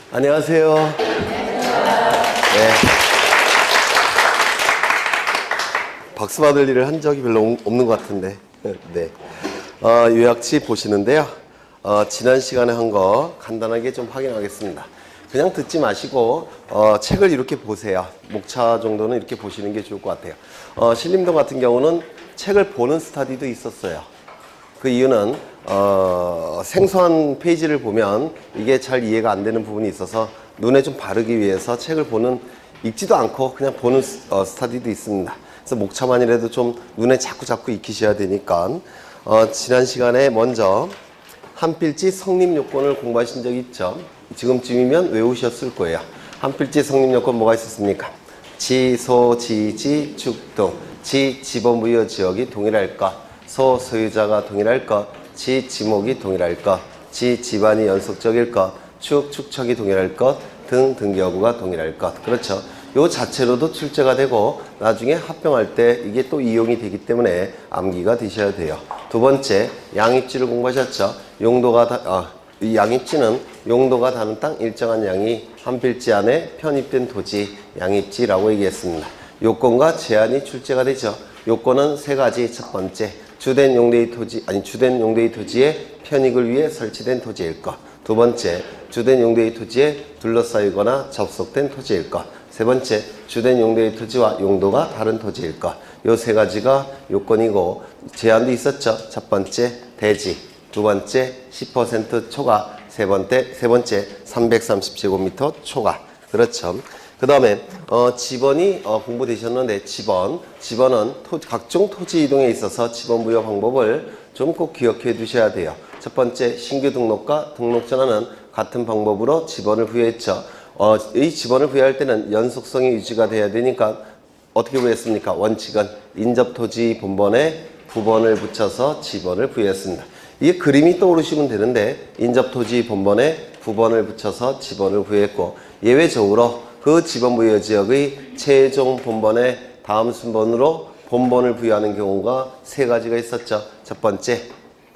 안녕하세요. 네. 박수 받을 일을 한 적이 별로 없는 것 같은데. 네. 요약지 보시는데요. 지난 시간에 한 거 간단하게 좀 확인하겠습니다. 그냥 듣지 마시고 책을 이렇게 보세요. 목차 정도는 이렇게 보시는 게 좋을 것 같아요. 신림동 같은 경우는 책을 보는 스터디도 있었어요. 그 이유는 생소한 페이지를 보면 이게 잘 이해가 안 되는 부분이 있어서 눈에 좀 바르기 위해서 책을 읽지도 않고 그냥 보는 스터디도 있습니다. 그래서 목차만이라도 좀 눈에 자꾸 익히셔야 되니까 지난 시간에 먼저 한필지 성립요건을 공부하신 적 있죠? 지금쯤이면 외우셨을 거예요. 한필지 성립요건 뭐가 있었습니까? 지, 소, 지, 지, 축 등 지, 지번부여 지역이 동일할 것, 소, 소유자가 동일할 것, 지, 지목이 동일할 것, 지, 집안이 연속적일 것, 축, 축척이 동일할 것, 등, 등기 여부가 동일할 것. 그렇죠. 요 자체로도 출제가 되고 나중에 합병할 때 이게 또 이용이 되기 때문에 암기가 되셔야 돼요. 두 번째, 양입지를 공부하셨죠. 이 양입지는 용도가 다른 땅 일정한 양이 한 필지 안에 편입된 토지, 양입지라고 얘기했습니다. 요건과 제한이 출제가 되죠. 요건은 세 가지. 첫 번째, 주된 용도의 토지에 편익을 위해 설치된 토지일 것. 두 번째, 주된 용도의 토지에 둘러싸이거나 접속된 토지일 것. 세 번째, 주된 용도의 토지와 용도가 다른 토지일 것. 요 세 가지가 요건이고 제한도 있었죠. 첫 번째, 대지. 두 번째, 10% 초과. 세 번째, 330제곱미터 초과. 그렇죠. 그 다음에 지번이 공부되셨는데 지번은 각종 토지 이동에 있어서 지번 부여 방법을 좀 꼭 기억해 두셔야 돼요. 첫 번째, 신규 등록과 등록 전환은 같은 방법으로 지번을 부여했죠. 이 지번을 부여할 때는 연속성이 유지가 돼야 되니까 어떻게 부여했습니까? 원칙은 인접토지 본번에 부번을 붙여서 지번을 부여했습니다. 이게 그림이 떠오르시면 되는데 인접토지 본번에 부번을 붙여서 지번을 부여했고 예외적으로 그 지번 부여 지역의 최종 본번에 다음 순번으로 본번을 부여하는 경우가 세 가지가 있었죠. 첫 번째,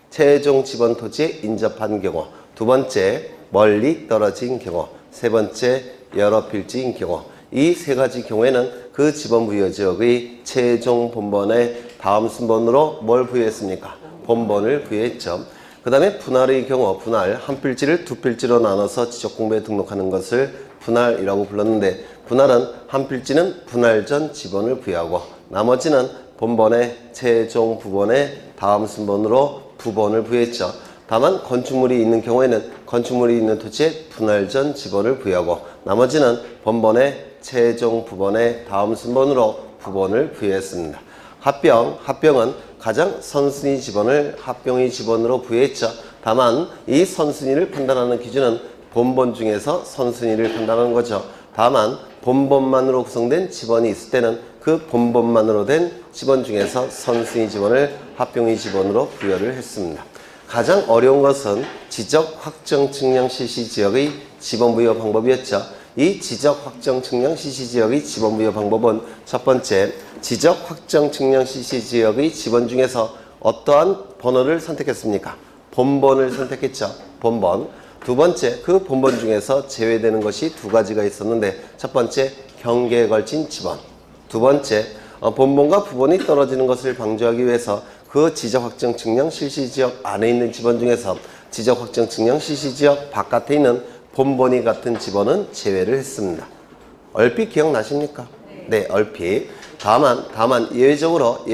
최종 지번 토지에 인접한 경우. 두 번째, 멀리 떨어진 경우. 세 번째, 여러 필지인 경우. 이 세 가지 경우에는 그 지번 부여 지역의 최종 본번에 다음 순번으로 뭘 부여했습니까? 본번을 부여했죠. 그 다음에 분할의 경우, 한 필지를 두 필지로 나눠서 지적공부에 등록하는 것을 분할이라고 불렀는데 분할은 한 필지는 분할 전 지번을 부여하고 나머지는 본번에 최종 부번에 다음 순번으로 부번을 부여했죠. 다만 건축물이 있는 경우에는 건축물이 있는 토지에 분할 전 지번을 부여하고 나머지는 본번에 최종 부번에 다음 순번으로 부번을 부여했습니다. 합병은 가장 선순위 지번을 합병의 지번으로 부여했죠. 다만 이 선순위를 판단하는 기준은 본번 중에서 선순위를 판단하는 거죠. 다만 본번만으로 구성된 지번이 있을 때는 그 본번만으로 된 지번 중에서 선순위 지번을 합병의 지번으로 부여를 했습니다. 가장 어려운 것은 지적 확정 측량 실시 지역의 지번 부여 방법이었죠. 이 지적 확정 측량 실시 지역의 지번 부여 방법은 첫 번째, 지적 확정 측량 실시 지역의 지번 중에서 어떠한 번호를 선택했습니까? 본번을 선택했죠. 본번. 두 번째, 그 본번 중에서 제외되는 것이 두 가지가 있었는데 첫 번째, 경계에 걸친 지번. 두 번째, 본번과 부번이 떨어지는 것을 방지하기 위해서 그 지적 확정 측량 실시 지역 안에 있는 지번 중에서 지적 확정 측량 실시 지역 바깥에 있는 본번이 같은 지번은 제외를 했습니다. 얼핏 기억나십니까? 네, 얼핏. 다만 예외적으로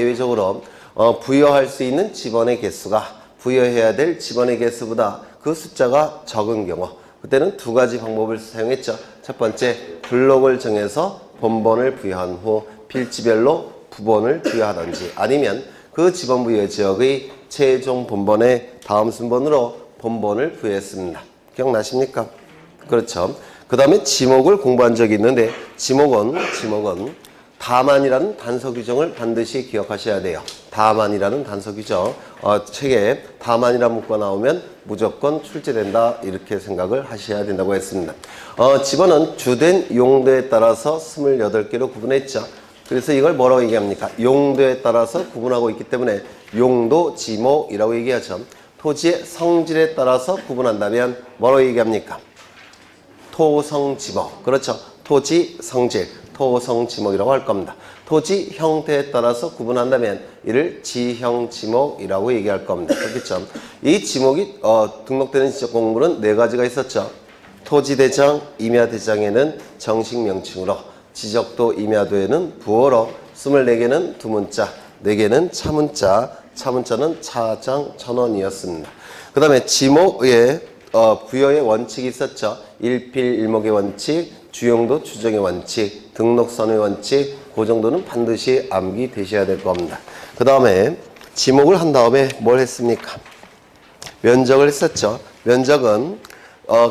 부여할 수 있는 지번의 개수가 부여해야 될 지번의 개수보다 그 숫자가 적은 경우 그때는 두 가지 방법을 사용했죠. 첫 번째, 블록을 정해서 본번을 부여한 후 필지별로 부번을 부여하든지 아니면 그 지번 부여 지역의 최종 본번에 다음 순번으로 본번을 부여했습니다. 기억나십니까? 그렇죠. 그 다음에 지목을 공부한 적이 있는데 지목은 다만이라는 단서 규정을 반드시 기억하셔야 돼요. 다만이라는 단서 규정. 책에 다만이라는 문구가 나오면 무조건 출제된다 이렇게 생각을 하셔야 된다고 했습니다. 지번은 주된 용도에 따라서 28개로 구분했죠. 그래서 이걸 뭐라고 얘기합니까? 용도에 따라서 구분하고 있기 때문에 용도 지목이라고 얘기하죠. 토지의 성질에 따라서 구분한다면 뭐라고 얘기합니까? 토성지목. 그렇죠. 토지 성질, 토성지목이라고 할 겁니다. 토지 형태에 따라서 구분한다면 이를 지형지목이라고 얘기할 겁니다. 그렇겠죠. 이 지목이 등록되는 지적 공물은 네 가지가 있었죠. 토지대장, 임야대장에는 정식 명칭으로, 지적도 임야도에는 부호로, 24개는 두문자, 4개는 차문자, 차문자는 차장 천원이었습니다. 그 다음에 지목의 부여의 원칙이 있었죠. 일필 일목의 원칙, 주용도 추정의 원칙, 등록선의 원칙, 그 정도는 반드시 암기되셔야 될 겁니다. 그 다음에 지목을 한 다음에 뭘 했습니까? 면적을 했었죠. 면적은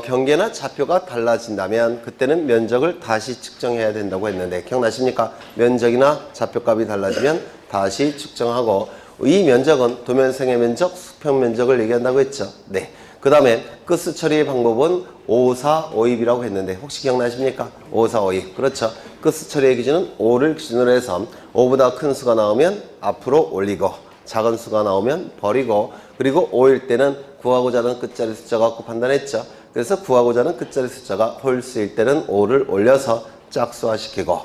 경계나 좌표가 달라진다면 그때는 면적을 다시 측정해야 된다고 했는데 기억나십니까? 면적이나 좌표값이 달라지면 다시 측정하고, 이 면적은 도면생의 면적, 수평 면적을 얘기한다고 했죠. 네. 그 다음에 끝수 처리의 방법은 545입이라고 했는데 혹시 기억나십니까? 545입. 그렇죠. 끝수 처리의 기준은 5를 기준으로 해서 5보다 큰 수가 나오면 앞으로 올리고 작은 수가 나오면 버리고, 그리고 5일 때는 구하고자 하는 끝자리 숫자 갖고 판단했죠. 그래서 구하고자 하는 끝자리 숫자가 홀수일 때는 5를 올려서 짝수화시키고,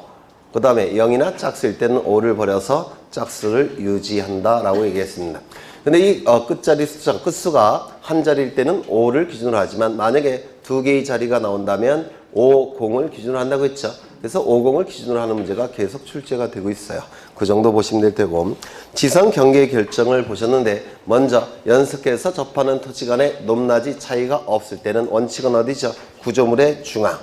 그 다음에 0이나 짝수일 때는 5를 버려서 짝수를 유지한다라고 얘기했습니다. 근데 이 끝자리 숫자, 끝수가 한 자리일 때는 5를 기준으로 하지만 만약에 두 개의 자리가 나온다면 50을 기준으로 한다고 했죠. 그래서 50을 기준으로 하는 문제가 계속 출제가 되고 있어요. 그 정도 보시면 될 테고, 지상 경계 결정을 보셨는데 먼저 연속해서 접하는 토지 간의 높낮이 차이가 없을 때는 원칙은 어디죠? 구조물의 중앙.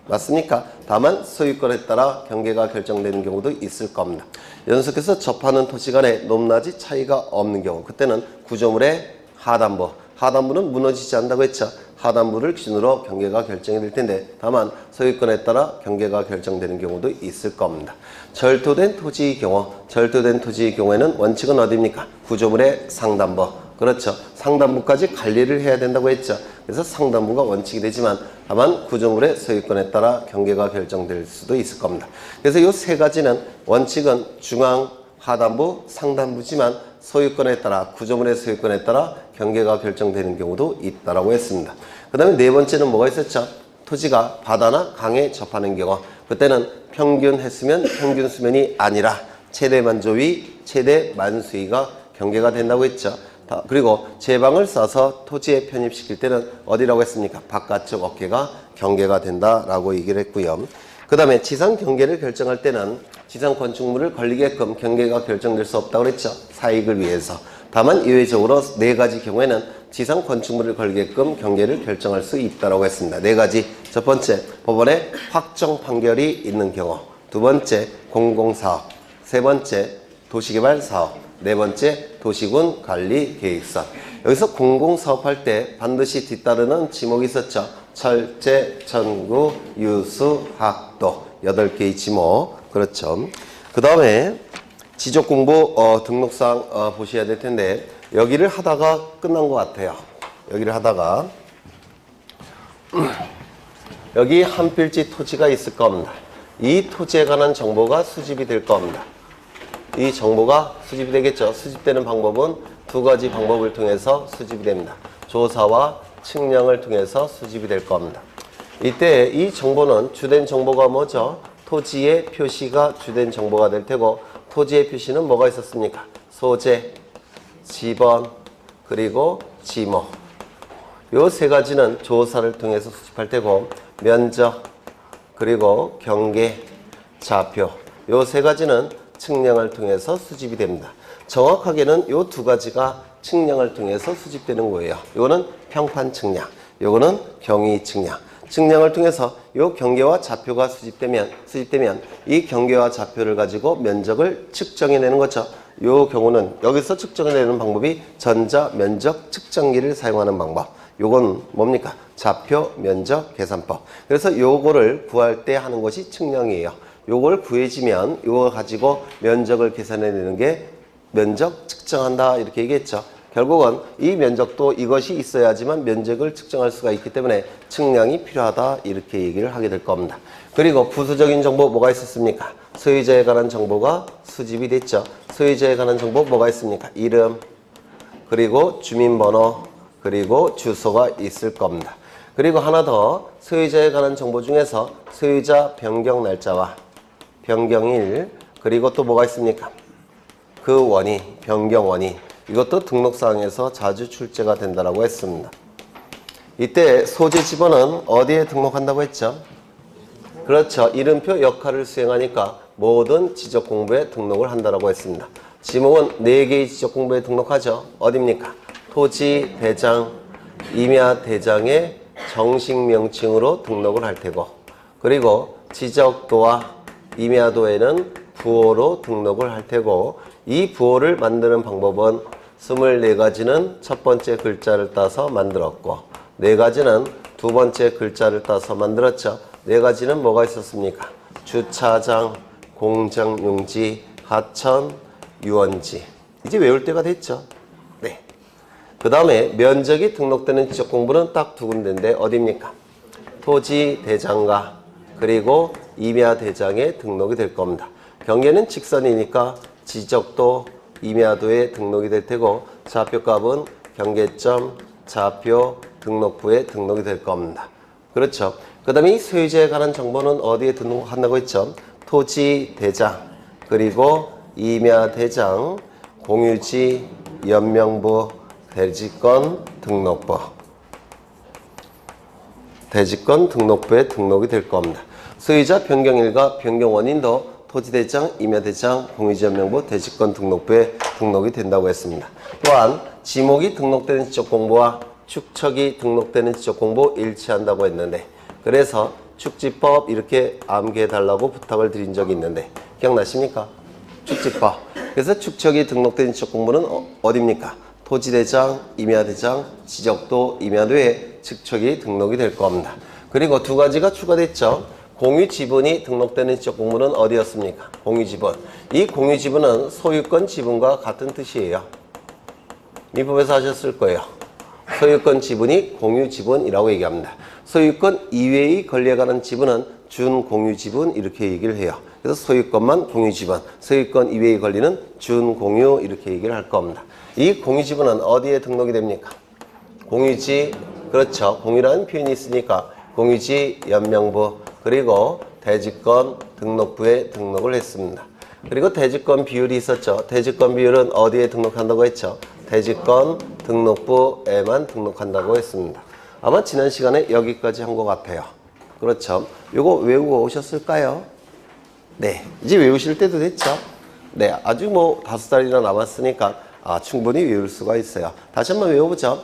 맞습니까? 다만 소유권에 따라 경계가 결정되는 경우도 있을 겁니다. 연속해서 접하는 토지 간의 높낮이 차이가 없는 경우, 그때는 구조물의 하단부. 하단부는 무너지지 않는다고 했죠. 하단부를 기준으로 경계가 결정이 될 텐데 다만 소유권에 따라 경계가 결정되는 경우도 있을 겁니다. 절도된 토지의 경우에는 원칙은 어디입니까? 구조물의 상단부. 그렇죠. 상단부까지 관리를 해야 된다고 했죠. 그래서 상단부가 원칙이 되지만 다만 구조물의 소유권에 따라 경계가 결정될 수도 있을 겁니다. 그래서 이 세 가지는 원칙은 중앙, 하단부, 상단부지만 소유권에 따라, 구조물의 소유권에 따라 경계가 결정되는 경우도 있다라고 했습니다. 그 다음에 네 번째는 뭐가 있었죠? 토지가 바다나 강에 접하는 경우, 그때는 평균 횟수면 평균 수면이 아니라 최대 만조위, 최대 만수위가 경계가 된다고 했죠. 그리고 제방을 써서 토지에 편입시킬 때는 어디라고 했습니까? 바깥쪽 어깨가 경계가 된다라고 얘기를 했고요. 그 다음에 지상 경계를 결정할 때는 지상 건축물을 걸리게끔 경계가 결정될 수 없다고 그랬죠. 사익을 위해서. 다만 예외적으로 네 가지 경우에는 지상 건축물을 걸게끔 경계를 결정할 수 있다고 했습니다. 네 가지. 첫 번째, 법원의 확정 판결이 있는 경우. 두 번째, 공공사업. 세 번째, 도시개발사업. 네 번째, 도시군 관리계획서. 여기서 공공사업할 때 반드시 뒤따르는 지목이 있었죠. 철제, 천구, 유수, 학도. 8개의 지목. 그렇죠. 그 다음에 지적공부 등록상 보셔야 될 텐데 여기를 하다가 끝난 것 같아요. 여기를 하다가 여기 한 필지 토지가 있을 겁니다. 이 토지에 관한 정보가 수집이 될 겁니다. 이 정보가 수집이 되겠죠. 수집되는 방법은 두 가지 방법을 통해서 수집이 됩니다. 조사와 측량을 통해서 수집이 될 겁니다. 이때 이 정보는 주된 정보가 뭐죠? 토지의 표시가 주된 정보가 될 테고, 토지의 표시는 뭐가 있었습니까? 소재, 지번, 그리고 지목. 요 세 가지는 조사를 통해서 수집할 테고, 면적, 그리고 경계, 좌표. 요 세 가지는 측량을 통해서 수집이 됩니다. 정확하게는 요 두 가지가 측량을 통해서 수집되는 거예요. 요거는 평판 측량, 요거는 경위 측량. 측량을 통해서 이 경계와 좌표가 수집되면 이 경계와 좌표를 가지고 면적을 측정해내는 거죠. 이 경우는 여기서 측정해내는 방법이 전자 면적 측정기를 사용하는 방법. 요건 뭡니까? 좌표 면적 계산법. 그래서 요거를 구할 때 하는 것이 측량이에요. 요걸 구해지면 요거 가지고 면적을 계산해내는 게 면적 측정한다 이렇게 얘기했죠. 결국은 이 면적도 이것이 있어야지만 면적을 측정할 수가 있기 때문에 측량이 필요하다 이렇게 얘기를 하게 될 겁니다. 그리고 부수적인 정보 뭐가 있었습니까? 소유자에 관한 정보가 수집이 됐죠. 소유자에 관한 정보 뭐가 있습니까? 이름, 그리고 주민번호, 그리고 주소가 있을 겁니다. 그리고 하나 더 소유자에 관한 정보 중에서 소유자 변경 날짜와 변경일 그리고 또 뭐가 있습니까? 그 원인, 변경 원인 이것도 등록사항에서 자주 출제가 된다고 했습니다. 이때 소재 지번은 어디에 등록한다고 했죠? 그렇죠. 이름표 역할을 수행하니까 모든 지적 공부에 등록을 한다고 했습니다. 지목은 4개의 지적 공부에 등록하죠. 어디입니까? 토지 대장, 임야 대장의 정식 명칭으로 등록을 할 테고 그리고 지적도와 임야도에는 부호로 등록을 할 테고 이 부호를 만드는 방법은 24가지는 첫 번째 글자를 따서 만들었고 4가지는 두 번째 글자를 따서 만들었죠. 4가지는 뭐가 있었습니까? 주차장, 공정용지, 하천, 유원지. 이제 외울 때가 됐죠. 네. 그 다음에 면적이 등록되는 지적공부는 딱 2군데인데 어디입니까? 토지 대장과 그리고 임야 대장에 등록이 될 겁니다. 경계는 직선이니까 지적도, 임야도에 등록이 될 테고 좌표값은 경계점, 좌표, 등록부에 등록이 될 겁니다. 그렇죠. 그 다음에 이 소유자에 관한 정보는 어디에 등록한다고 했죠? 토지 대장, 그리고 임야 대장, 공유지, 연명부, 대지권 등록부. 대지권 등록부에 등록이 될 겁니다. 소유자 변경일과 변경 원인도 토지대장, 임야대장, 공유지연명부, 대지권 등록부에 등록이 된다고 했습니다. 또한 지목이 등록되는 지적공부와 축척이 등록되는 지적공부 일치한다고 했는데 그래서 축지법 이렇게 암기해달라고 부탁을 드린 적이 있는데 기억나십니까? 축지법. 그래서 축척이 등록된 지적공부는 어디입니까? 토지대장, 임야대장, 지적도, 임야도에 축척이 등록이 될 겁니다. 그리고 2가지가 추가됐죠. 공유지분이 등록되는 지적공부는 어디였습니까? 공유지분. 이 공유지분은 소유권 지분과 같은 뜻이에요. 민법에서 하셨을 거예요. 소유권 지분이 공유지분이라고 얘기합니다. 소유권 이외의 권리에 관한 지분은 준공유지분 이렇게 얘기를 해요. 그래서 소유권만 공유지분, 소유권 이외의 권리는 준공유 이렇게 얘기를 할 겁니다. 이 공유지분은 어디에 등록이 됩니까? 공유지, 그렇죠. 공유라는 표현이 있으니까 공유지 연명부 그리고 대지권 등록부에 등록을 했습니다. 그리고 대지권 비율이 있었죠. 대지권 비율은 어디에 등록한다고 했죠? 대지권 등록부에만 등록한다고 했습니다. 아마 지난 시간에 여기까지 한 것 같아요. 그렇죠. 요거 외우고 오셨을까요? 네. 이제 외우실 때도 됐죠? 네. 아직 뭐 5달이나 남았으니까 충분히 외울 수가 있어요. 다시 한번 외워보죠.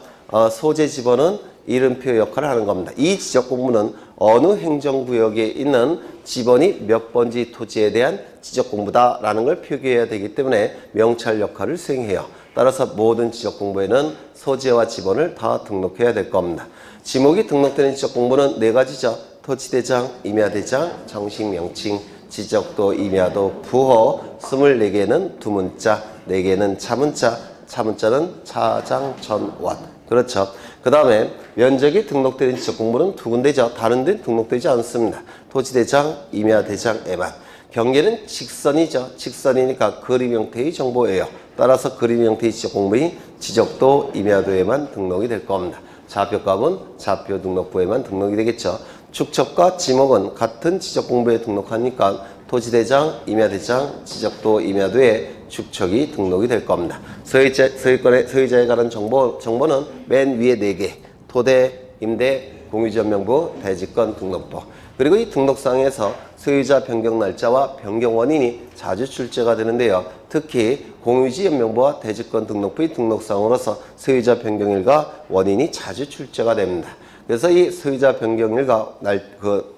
소재 지번은 이름표 역할을 하는 겁니다. 이 지적 공부는 어느 행정구역에 있는 지번이 몇 번지 토지에 대한 지적 공부다라는 걸 표기해야 되기 때문에 명찰 역할을 수행해요. 따라서 모든 지적 공부에는 소재와 지번을 다 등록해야 될 겁니다. 지목이 등록되는 지적 공부는 4가지죠. 토지대장, 임야대장, 정식 명칭, 지적도, 임야도, 부호 24개는 두문자, 4개는 차문자, 차문자는 차장, 전, 원. 그렇죠. 그 다음에 면적이 등록되는 지적 공부는 2군데죠. 다른 데는 등록되지 않습니다. 토지대장, 임야대장에만. 경계는 직선이죠. 직선이니까 그림 형태의 정보예요. 따라서 그림 형태의 지적 공부인 지적도, 임야도에만 등록이 될 겁니다. 좌표값은 좌표 등록부에만 등록이 되겠죠. 축척과 지목은 같은 지적 공부에 등록하니까 토지대장, 임야대장, 지적도, 임야도에 축척이 등록이 될 겁니다. 소유자에 관한 정보는 맨 위에 4개. 토대, 임대, 공유지연명부, 대지권 등록부. 그리고 이 등록상에서 소유자 변경 날짜와 변경 원인이 자주 출제가 되는데요. 특히 공유지연명부와 대지권 등록부의 등록상으로서 소유자 변경일과 원인이 자주 출제가 됩니다. 그래서 이 소유자 변경일과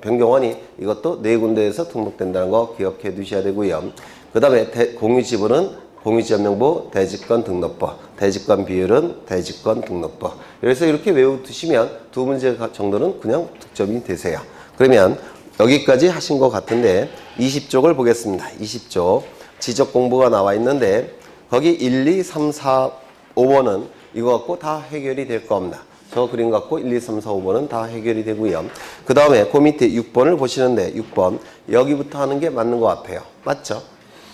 변경 원인 이것도 4군데에서 등록된다는 거 기억해 두셔야 되고요. 그 다음에 공유지분은 공유지연명부, 대지권 등록부, 대지권 비율은 대지권 등록부. 그래서 이렇게 외워두시면 2문제 정도는 그냥 득점이 되세요. 그러면 여기까지 하신 것 같은데 20쪽을 보겠습니다. 20쪽 지적 공부가 나와 있는데 거기 1, 2, 3, 4, 5번은 이거 갖고 다 해결이 될 겁니다. 저 그림 갖고 1, 2, 3, 4, 5번은 다 해결이 되고요. 그 다음에 그 밑에 6번을 보시는데 6번 여기부터 하는 게 맞는 것 같아요. 맞죠?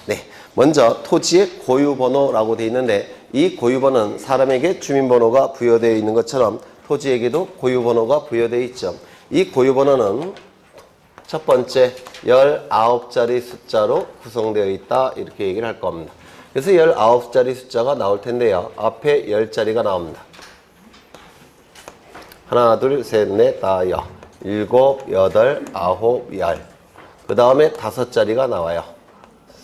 네. 먼저 토지의 고유번호라고 되어 있는데 이 고유번호는 사람에게 주민번호가 부여되어 있는 것처럼 토지에게도 고유번호가 부여되어 있죠. 이 고유번호는 첫 번째 19자리 숫자로 구성되어 있다 이렇게 얘기를 할 겁니다. 그래서 19자리 숫자가 나올 텐데요. 앞에 10자리가 나옵니다. 하나, 둘, 셋, 넷, 다, 여. 7, 8, 9, 10. 그 다음에 5자리가 나와요.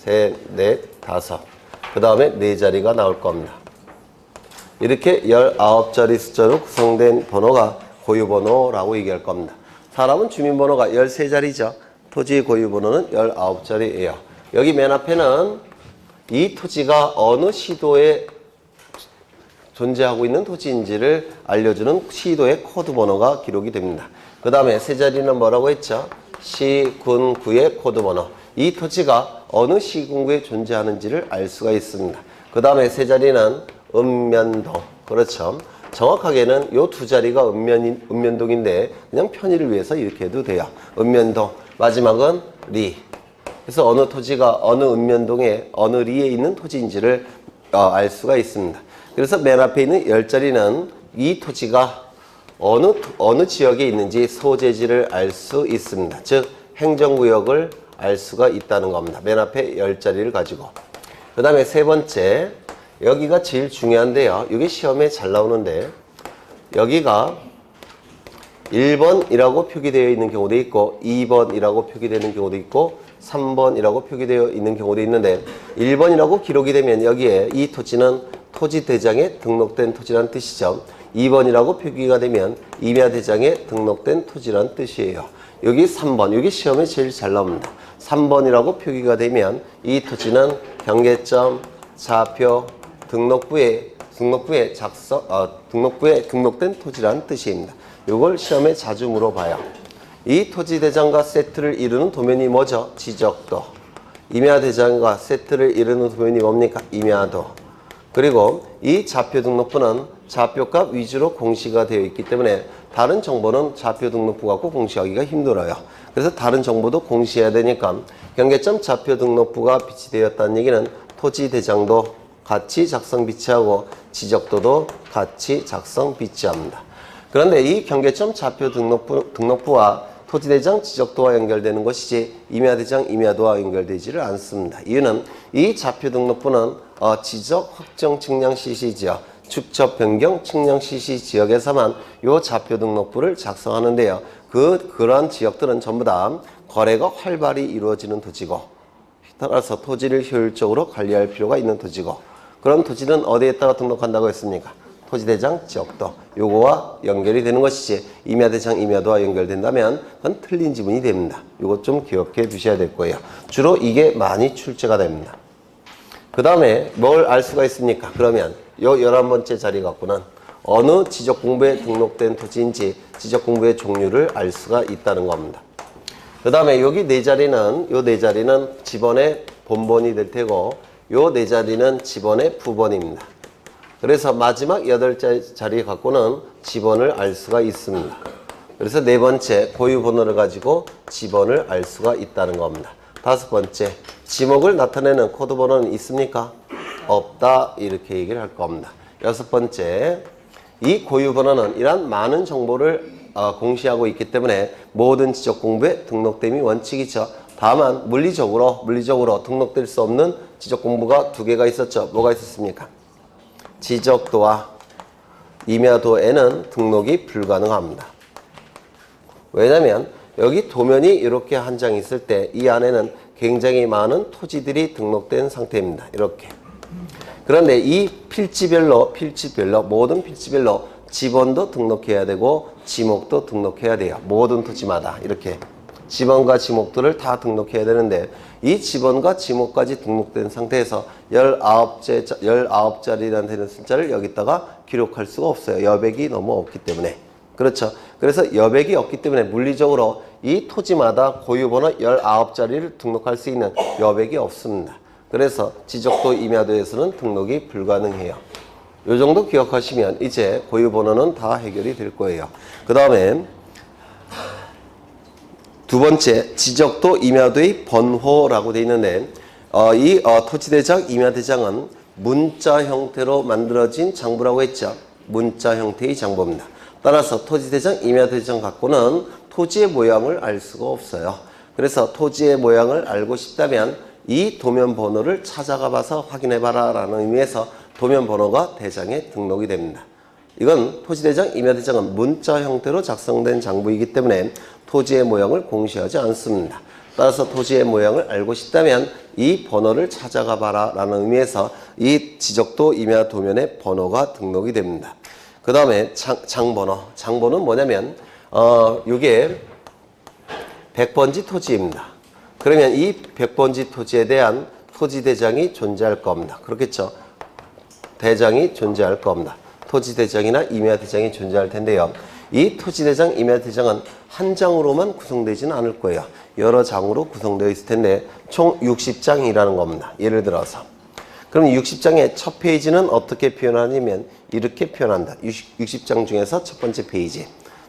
셋, 넷, 다섯. 그 다음에 4자리가 나올 겁니다. 이렇게 19자리 숫자로 구성된 번호가 고유번호라고 얘기할 겁니다. 사람은 주민번호가 13자리죠. 토지 고유번호는 19자리예요. 여기 맨 앞에는 이 토지가 어느 시도에 존재하고 있는 토지인지를 알려주는 시도의 코드 번호가 기록이 됩니다. 그 다음에 세 자리는 뭐라고 했죠? 시, 군, 구의 코드 번호. 이 토지가 어느 시군구에 존재하는지를 알 수가 있습니다. 그 다음에 세 자리는 읍면동. 그렇죠. 정확하게는 요 두 자리가 읍면동인데 그냥 편의를 위해서 이렇게 해도 돼요. 읍면동. 마지막은 리. 그래서 어느 토지가 어느 읍면동에 어느 리에 있는 토지인지를 알 수가 있습니다. 그래서 맨 앞에 있는 10자리는 이 토지가 어느 지역에 있는지 소재지를 알 수 있습니다. 즉 행정구역을 알 수가 있다는 겁니다. 맨 앞에 10자리를 가지고. 그 다음에 세 번째, 여기가 제일 중요한데요. 이게 시험에 잘 나오는데 여기가 1번이라고 표기되어 있는 경우도 있고 2번이라고 표기되는 경우도 있고 3번이라고 표기되어 있는 경우도 있는데 1번이라고 기록이 되면 여기에 이 토지는 토지대장에 등록된 토지란 뜻이죠. 2번이라고 표기가 되면 임야대장에 등록된 토지란 뜻이에요. 여기 3번, 여기 시험에 제일 잘 나옵니다. 3번이라고 표기가 되면 이 토지는 경계점, 좌표, 등록부에 등록된 토지란 뜻입니다. 이걸 시험에 자주 물어봐요. 이 토지대장과 세트를 이루는 도면이 뭐죠? 지적도. 임야대장과 세트를 이루는 도면이 뭡니까? 임야도. 그리고 이 좌표 등록부는 좌표값 위주로 공시가 되어 있기 때문에 다른 정보는 좌표 등록부 갖고 공시하기가 힘들어요. 그래서 다른 정보도 공시해야 되니까 경계점 좌표 등록부가 비치되었다는 얘기는 토지대장도 같이 작성 비치하고 지적도도 같이 작성 비치합니다. 그런데 이 경계점 좌표 등록부와 토지대장 지적도와 연결되는 것이지 임야대장 임야도와 연결되지를 않습니다. 이유는 이 좌표 등록부는 지적 확정 측량 CC 지역, 축척 변경 측량 CC 지역에서만 이 좌표 등록부를 작성하는데요. 그러한 지역들은 전부 다 거래가 활발히 이루어지는 토지고, 따라서 토지를 효율적으로 관리할 필요가 있는 토지고, 그런 토지는 어디에다가 등록한다고 했습니까? 토지대장 지역도. 요거와 연결이 되는 것이지 임야대장 임야도와 연결된다면 그건 틀린 지문이 됩니다. 요거 좀 기억해 두셔야 될 거예요. 주로 이게 많이 출제가 됩니다. 그 다음에 뭘 알 수가 있습니까? 그러면 요 11번째 자리 갖고는 어느 지적공부에 등록된 토지인지 지적공부의 종류를 알 수가 있다는 겁니다. 그 다음에 여기 네 자리는 지번의 본번이 될 테고 요 네 자리는 지번의 부번입니다. 그래서 마지막 8자리 갖고는 지번을 알 수가 있습니다. 그래서 네 번째 고유번호를 가지고 지번을 알 수가 있다는 겁니다. 다섯 번째, 지목을 나타내는 코드번호는 있습니까? 없다 이렇게 얘기를 할 겁니다. 여섯 번째, 이 고유번호는 이러한 많은 정보를 공시하고 있기 때문에 모든 지적공부에 등록됨이 원칙이죠. 다만 물리적으로 등록될 수 없는 지적공부가 두 개가 있었죠. 뭐가 있었습니까? 지적도와 임야도에는 등록이 불가능합니다. 왜냐하면 여기 도면이 이렇게 한 장 있을 때 이 안에는 굉장히 많은 토지들이 등록된 상태입니다. 이렇게. 그런데 이 필지별로 모든 필지별로 지번도 등록해야 되고 지목도 등록해야 돼요. 모든 토지마다 이렇게 지번과 지목들을 다 등록해야 되는데 이 지번과 지목까지 등록된 상태에서 19자리라는 되는 숫자를 여기다가 기록할 수가 없어요. 여백이 너무 없기 때문에. 그렇죠. 그래서 여백이 없기 때문에 물리적으로 이 토지마다 고유번호 19자리를 등록할 수 있는 여백이 없습니다. 그래서 지적도 임야도에서는 등록이 불가능해요. 이 정도 기억하시면 이제 고유번호는 다 해결이 될 거예요. 그 다음에 두 번째, 지적도 임야도의 번호라고 되어 있는데 이 토지대장, 임야대장은 문자 형태로 만들어진 장부라고 했죠. 문자 형태의 장부입니다. 따라서 토지대장, 임야대장 갖고는 토지의 모양을 알 수가 없어요. 그래서 토지의 모양을 알고 싶다면 이 도면 번호를 찾아가 봐서 확인해봐라 라는 의미에서 도면 번호가 대장에 등록이 됩니다. 이건 토지대장, 임야대장은 문자 형태로 작성된 장부이기 때문에 토지의 모양을 공시하지 않습니다. 따라서 토지의 모양을 알고 싶다면 이 번호를 찾아가 봐라 라는 의미에서 이 지적도 임야 도면에 번호가 등록이 됩니다. 그 다음에 장번호. 장번호는 뭐냐면 이게 100번지 토지입니다. 그러면 이 100번지 토지에 대한 토지대장이 존재할 겁니다. 그렇겠죠? 대장이 존재할 겁니다. 토지대장이나 임야대장이 존재할 텐데요. 이 토지대장, 임야대장은 한 장으로만 구성되지는 않을 거예요. 여러 장으로 구성되어 있을 텐데 총 60장이라는 겁니다. 예를 들어서. 그럼 60장의 첫 페이지는 어떻게 표현하냐면 이렇게 표현한다. 60장 중에서 첫 번째 페이지.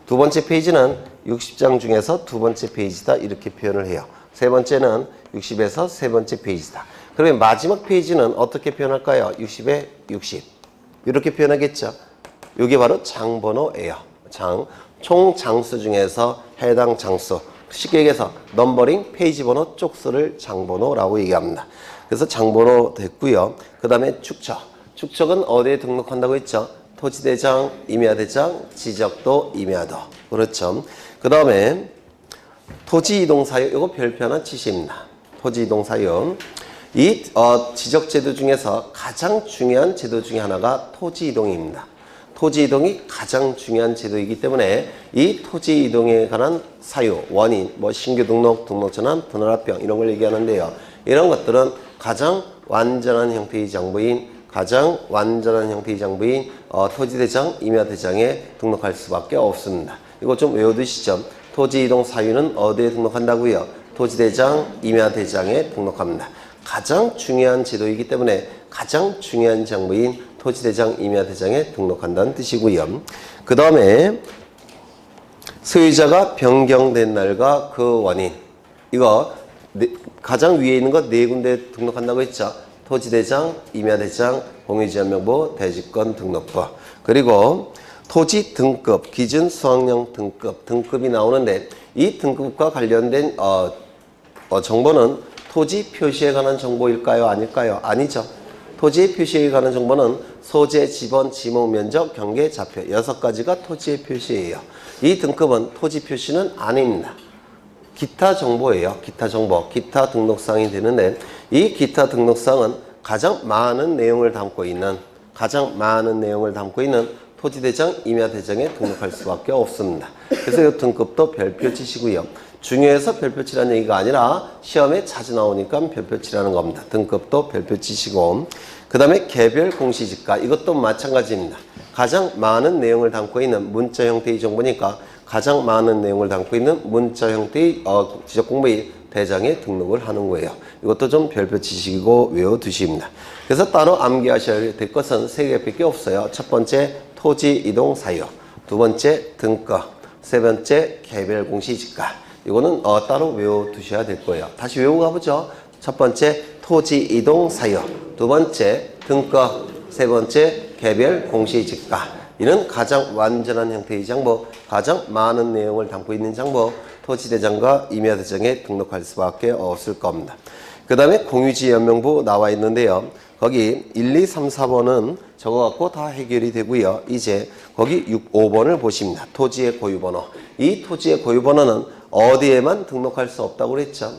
두 번째 페이지는 60장 중에서 두 번째 페이지다. 이렇게 표현을 해요. 세 번째는 60에서 세 번째 페이지다. 그러면 마지막 페이지는 어떻게 표현할까요? 60에 60. 이렇게 표현하겠죠. 이게 바로 장번호예요. 총 장수 중에서 해당 장수. 쉽게 얘기해서 넘버링 페이지 번호 쪽수를 장번호라고 얘기합니다. 그래서 장번호 됐고요. 그 다음에 축척. 축척은 어디에 등록한다고 했죠? 토지대장, 임야대장, 지적도, 임야도. 그렇죠. 그 다음에 토지이동사유. 이거 별표하나 치시입니다. 토지이동사유. 이 지적제도 중에서 가장 중요한 제도 중에 하나가 토지이동입니다. 토지이동이 가장 중요한 제도이기 때문에 이 토지이동에 관한 사유, 원인, 신규 등록, 등록전환, 분할합병 이런 걸 얘기하는데요. 이런 것들은 가장 완전한 형태의 장부인 토지대장, 임야대장에 등록할 수밖에 없습니다. 이거 좀 외워두시죠. 토지이동 사유는 어디에 등록한다고요? 토지대장, 임야대장에 등록합니다. 가장 중요한 제도이기 때문에 가장 중요한 장부인 토지대장, 임야대장에 등록한다는 뜻이고요. 그 다음에 소유자가 변경된 날과 그 원인. 이거 가장 위에 있는 거 네 군데 등록한다고 했죠. 토지대장, 임야대장, 공유지연명부, 대지권 등록부. 그리고 토지 등급, 기준 수확량 등급이 나오는데 이 등급과 관련된 정보는 토지 표시에 관한 정보일까요? 아닐까요? 아니죠. 토지의 표시에 관한 정보는 소재, 지번, 지목, 면적, 경계, 좌표 6가지가 토지의 표시예요. 이 등급은 토지 표시는 아닙니다. 기타 정보예요. 기타 정보, 기타 등록사항이 되는데 이 기타 등록사항은 가장 많은 내용을 담고 있는 토지대장, 임야대장에 등록할 수밖에 없습니다. 그래서 이 등급도 별표 치시고요. 중요해서 별표 치라는 얘기가 아니라 시험에 자주 나오니까 별표 치라는 겁니다. 등급도 별표 치시고 그 다음에 개별 공시지가 이것도 마찬가지입니다. 가장 많은 내용을 담고 있는 문자 형태의 정보니까 가장 많은 내용을 담고 있는 문자 형태의 지적공부의 대장에 등록을 하는 거예요. 이것도 좀 별표 치시고 외워두십니다. 그래서 따로 암기하셔야 될 것은 3개밖에 없어요. 첫 번째 토지 이동 사유, 두 번째 등급, 세 번째 개별 공시지가. 이거는 따로 외워두셔야 될 거예요. 다시 외우고 가보죠. 첫 번째 토지 이동 사유, 두 번째 등급, 세 번째 개별 공시지가. 이는 가장 완전한 형태의 장부, 가장 많은 내용을 담고 있는 장부, 토지대장과 임야대장에 등록할 수밖에 없을 겁니다. 그 다음에 공유지연명부 나와 있는데요. 거기 1, 2, 3, 4번은 저거 갖고 다 해결이 되고요. 이제 거기 6, 5번을 보십니다. 토지의 고유번호. 이 토지의 고유번호는 어디에만 등록할 수 없다고 그랬죠?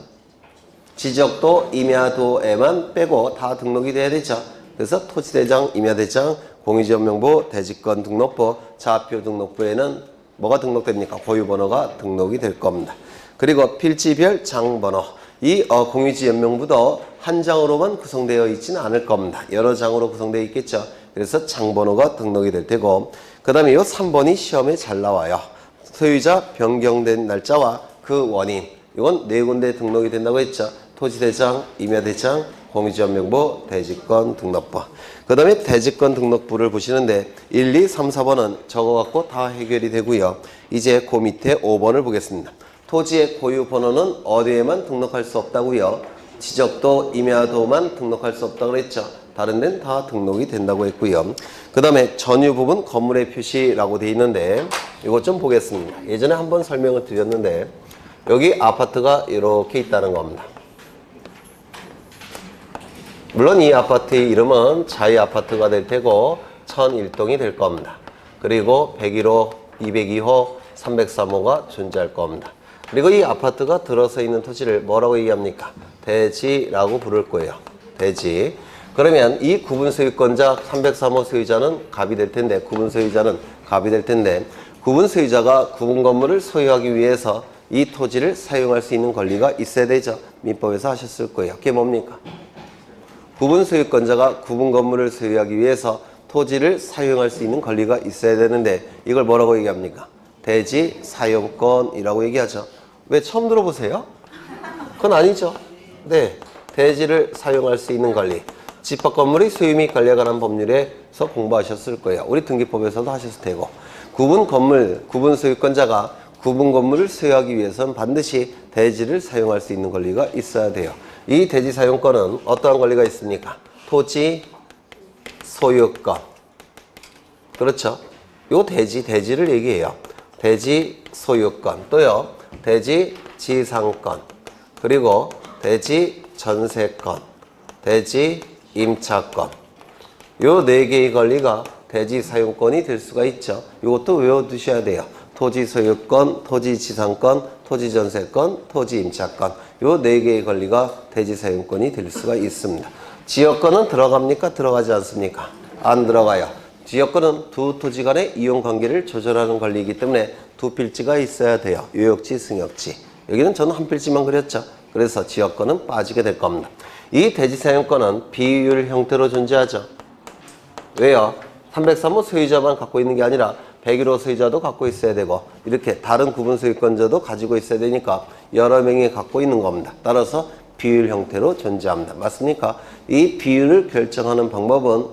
지적도, 임야도에만 빼고 다 등록이 돼야 되죠. 그래서 토지대장, 임야대장, 공유지연명부, 대지권 등록부, 좌표 등록부에는 뭐가 등록됩니까? 고유번호가 등록이 될 겁니다. 그리고 필지별 장번호. 이 공유지연명부도 한 장으로만 구성되어 있지는 않을 겁니다. 여러 장으로 구성되어 있겠죠. 그래서 장번호가 등록이 될 테고 그 다음에 이 3번이 시험에 잘 나와요. 소유자 변경된 날짜와 그 원인. 이건 네 군데 등록이 된다고 했죠. 토지대장, 임야대장, 공유지연명부, 대지권 등록부. 그 다음에 대지권 등록부를 보시는데 1, 2, 3, 4번은 저거 갖고 다 해결이 되고요. 이제 그 밑에 5번을 보겠습니다. 토지의 고유번호는 어디에만 등록할 수 없다고요? 지적도, 임야도만 등록할 수 없다고 그랬죠. 다른 데는 다 등록이 된다고 했고요. 그 다음에 전유 부분 건물의 표시라고 돼 있는데 이것 좀 보겠습니다. 예전에 한번 설명을 드렸는데 여기 아파트가 이렇게 있다는 겁니다. 물론 이 아파트의 이름은 자이 아파트가 될 테고 1001동이 될 겁니다. 그리고 101호, 202호, 303호가 존재할 겁니다. 그리고 이 아파트가 들어서 있는 토지를 뭐라고 얘기합니까? 대지라고 부를 거예요. 대지. 그러면 이 구분 소유권자 303호 소유자는 갑이 될 텐데, 구분 소유자는 갑이 될 텐데, 구분 소유자가 구분 건물을 소유하기 위해서 이 토지를 사용할 수 있는 권리가 있어야 되죠. 민법에서 하셨을 거예요. 그게 뭡니까? 구분 소유권자가 구분 건물을 소유하기 위해서 토지를 사용할 수 있는 권리가 있어야 되는데 이걸 뭐라고 얘기합니까? 대지 사용권이라고 얘기하죠. 왜 처음 들어보세요? 그건 아니죠. 네, 대지를 사용할 수 있는 권리. 집합 건물의 소유 및 관리에 관한 법률에서 공부하셨을 거예요. 우리 등기법에서도 하셨을 테고. 구분 건물, 구분 소유권자가 구분 건물을 소유하기 위해서는 반드시 대지를 사용할 수 있는 권리가 있어야 돼요. 이 대지 사용권은 어떠한 권리가 있습니까? 토지 소유권. 그렇죠? 요 대지를 얘기해요. 대지 소유권. 또요, 대지 지상권. 그리고 대지 전세권. 대지 임차권. 요 네 개의 권리가 대지 사용권이 될 수가 있죠. 이것도 외워두셔야 돼요. 토지 소유권, 토지 지상권, 토지 전세권, 토지 임차권. 요 네 개의 권리가 대지 사용권이 될 수가 있습니다. 지역권은 들어갑니까? 들어가지 않습니까? 안 들어가요. 지역권은 두 토지 간의 이용 관계를 조절하는 권리이기 때문에 두 필지가 있어야 돼요. 요역지, 승역지. 여기는 저는 한 필지만 그렸죠. 그래서 지역권은 빠지게 될 겁니다. 이 대지 사용권은 비율 형태로 존재하죠. 왜요? 303호 소유자만 갖고 있는 게 아니라 101호 소유자도 갖고 있어야 되고 이렇게 다른 구분 소유권자도 가지고 있어야 되니까 여러 명이 갖고 있는 겁니다. 따라서 비율 형태로 존재합니다. 맞습니까? 이 비율을 결정하는 방법은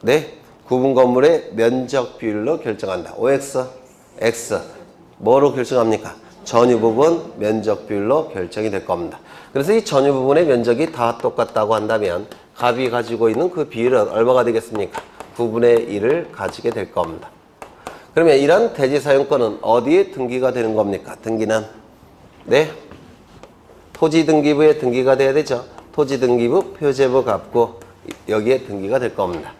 네, 구분 건물의 면적 비율로 결정한다. OX, X. 뭐로 결정합니까? 전유 부분 면적 비율로 결정이 될 겁니다. 그래서 이 전유 부분의 면적이 다 똑같다고 한다면 갑이 가지고 있는 그 비율은 얼마가 되겠습니까? 9분의 1을 가지게 될 겁니다. 그러면 이런 대지 사용권은 어디에 등기가 되는 겁니까? 등기는 네, 토지 등기부에 등기가 돼야 되죠. 토지 등기부 표제부 갑구 여기에 등기가 될 겁니다.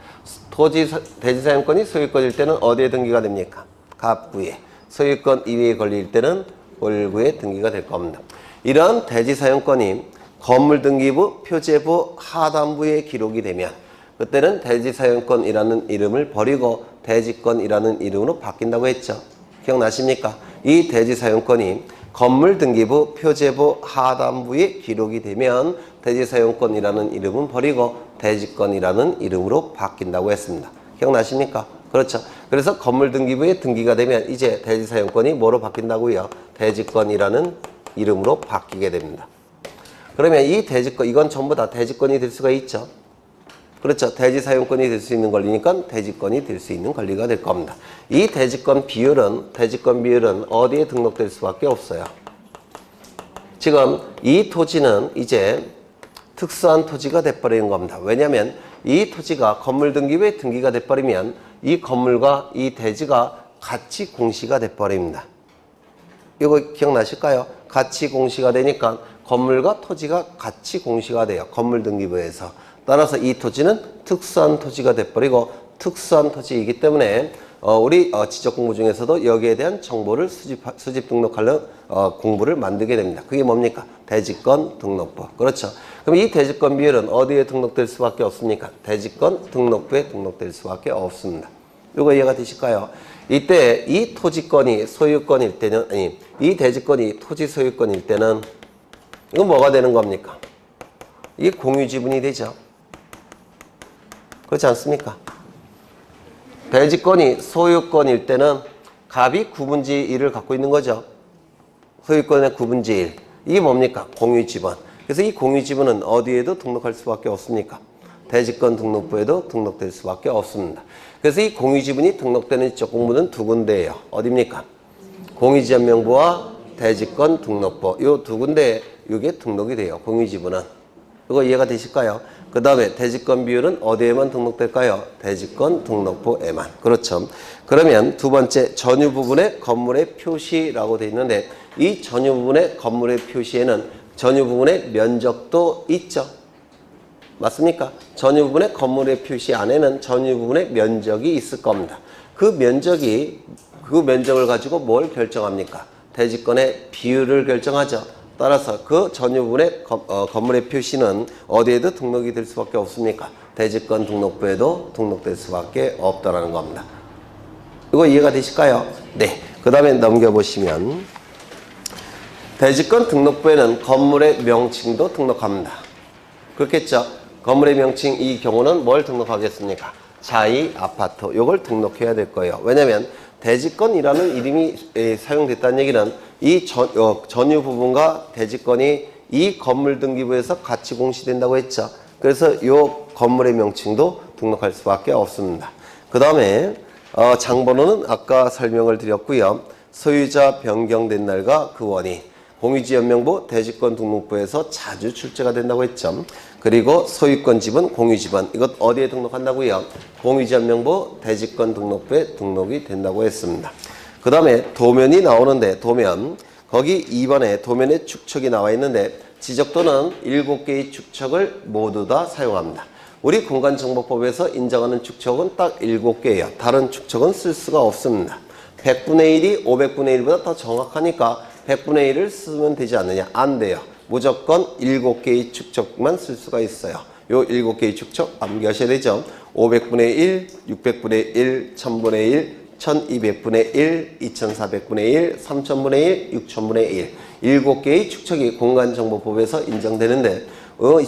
대지 사용권이 소유권일 때는 어디에 등기가 됩니까? 갑구에. 소유권 이외의 권리일 때는 월구에 등기가 될 겁니다. 이런 대지 사용권이 건물 등기부 표제부 하단부에 기록이 되면 그때는 대지 사용권이라는 이름을 버리고 대지권이라는 이름으로 바뀐다고 했죠. 기억나십니까? 이 대지 사용권이 건물 등기부 표제부 하단부에 기록이 되면 대지 사용권이라는 이름은 버리고 대지권이라는 이름으로 바뀐다고 했습니다. 기억나십니까? 그렇죠. 그래서 건물 등기부에 등기가 되면 이제 대지 사용권이 뭐로 바뀐다고요? 대지권이라는 이름으로 바뀌게 됩니다. 그러면 이 대지권, 이건 전부 다 대지권이 될 수가 있죠. 그렇죠. 대지 사용권이 될 수 있는 권리니까 대지권이 될 수 있는 권리가 될 겁니다. 이 대지권 비율은 어디에 등록될 수밖에 없어요. 지금 이 토지는 이제 특수한 토지가 돼버리는 겁니다. 왜냐하면 이 토지가 건물 등기부에 등기가 돼버리면 이 건물과 이 대지가 같이 공시가 돼버립니다. 이거 기억나실까요? 같이 공시가 되니까 건물과 토지가 같이 공시가 돼요. 건물 등기부에서. 따라서 이 토지는 특수한 토지가 돼버리고 특수한 토지이기 때문에 우리 지적 공부 중에서도 여기에 대한 정보를 수집 등록하려는 공부를 만들게 됩니다. 그게 뭡니까? 대지권 등록부. 그렇죠. 그럼 이 대지권 비율은 어디에 등록될 수밖에 없습니까? 대지권 등록부에 등록될 수밖에 없습니다. 이거 이해가 되실까요? 이때 이 토지권이 소유권일 때는, 아니, 이 대지권이 토지 소유권일 때는 이건 뭐가 되는 겁니까? 이게 공유지분이 되죠. 그렇지 않습니까? 대지권이 소유권일 때는 갑이 9분지 1을 갖고 있는 거죠. 소유권의 9분지 1. 이게 뭡니까? 공유지분. 그래서 이 공유지분은 어디에도 등록할 수밖에 없습니까? 대지권 등록부에도 등록될 수밖에 없습니다. 그래서 이 공유지분이 등록되는 지적 공부는 두 군데예요. 어디입니까? 공유지연명부와 대지권 등록부. 이 두 군데에 이게 등록이 돼요. 공유지분은. 이거 이해가 되실까요? 그 다음에 대지권 비율은 어디에만 등록될까요? 대지권 등록부에만. 그렇죠. 그러면 두 번째 전유 부분의 건물의 표시라고 되어 있는데 이 전유 부분의 건물의 표시에는 전유 부분의 면적도 있죠. 맞습니까? 전유 부분의 건물의 표시 안에는 전유 부분의 면적이 있을 겁니다. 그 면적을 가지고 뭘 결정합니까? 대지권의 비율을 결정하죠. 따라서 그 전유 부분의 건물의 표시는 어디에도 등록이 될 수밖에 없습니까? 대지권 등록부에도 등록될 수밖에 없다라는 겁니다. 이거 이해가 되실까요? 네. 그 다음에 넘겨보시면 대지권 등록부에는 건물의 명칭도 등록합니다. 그렇겠죠? 건물의 명칭 이 경우는 뭘 등록하겠습니까? 자이 아파트 요걸 등록해야 될 거예요. 왜냐하면 대지권이라는 이름이 사용됐다는 얘기는 이 전유 부분과 대지권이 이 건물 등기부에서 같이 공시된다고 했죠. 그래서 이 건물의 명칭도 등록할 수밖에 없습니다. 그 다음에 장번호는 아까 설명을 드렸고요. 소유자 변경된 날과 그 원인, 공유지연명부 대지권 등록부에서 자주 출제가 된다고 했죠. 그리고 소유권 지분, 공유지분 이것 어디에 등록한다고요? 공유지연명부 대지권 등록부에 등록이 된다고 했습니다. 그 다음에 도면이 나오는데 도면 거기 2번에 도면에 축척이 나와 있는데 지적도는 7개의 축척을 모두 다 사용합니다. 우리 공간정보법에서 인정하는 축척은 딱 7개예요. 다른 축척은 쓸 수가 없습니다. 100분의 1이 500분의 1보다 더 정확하니까 100분의 1을 쓰면 되지 않느냐? 안 돼요. 무조건 7개의 축척만 쓸 수가 있어요. 요 7개의 축척 암기하셔야 되죠. 500분의 1, 600분의 1, 1000분의 1, 1200분의 1, 2400분의 1, 3000분의 1, 6000분의 1 7개의 축척이 공간정보법에서 인정되는데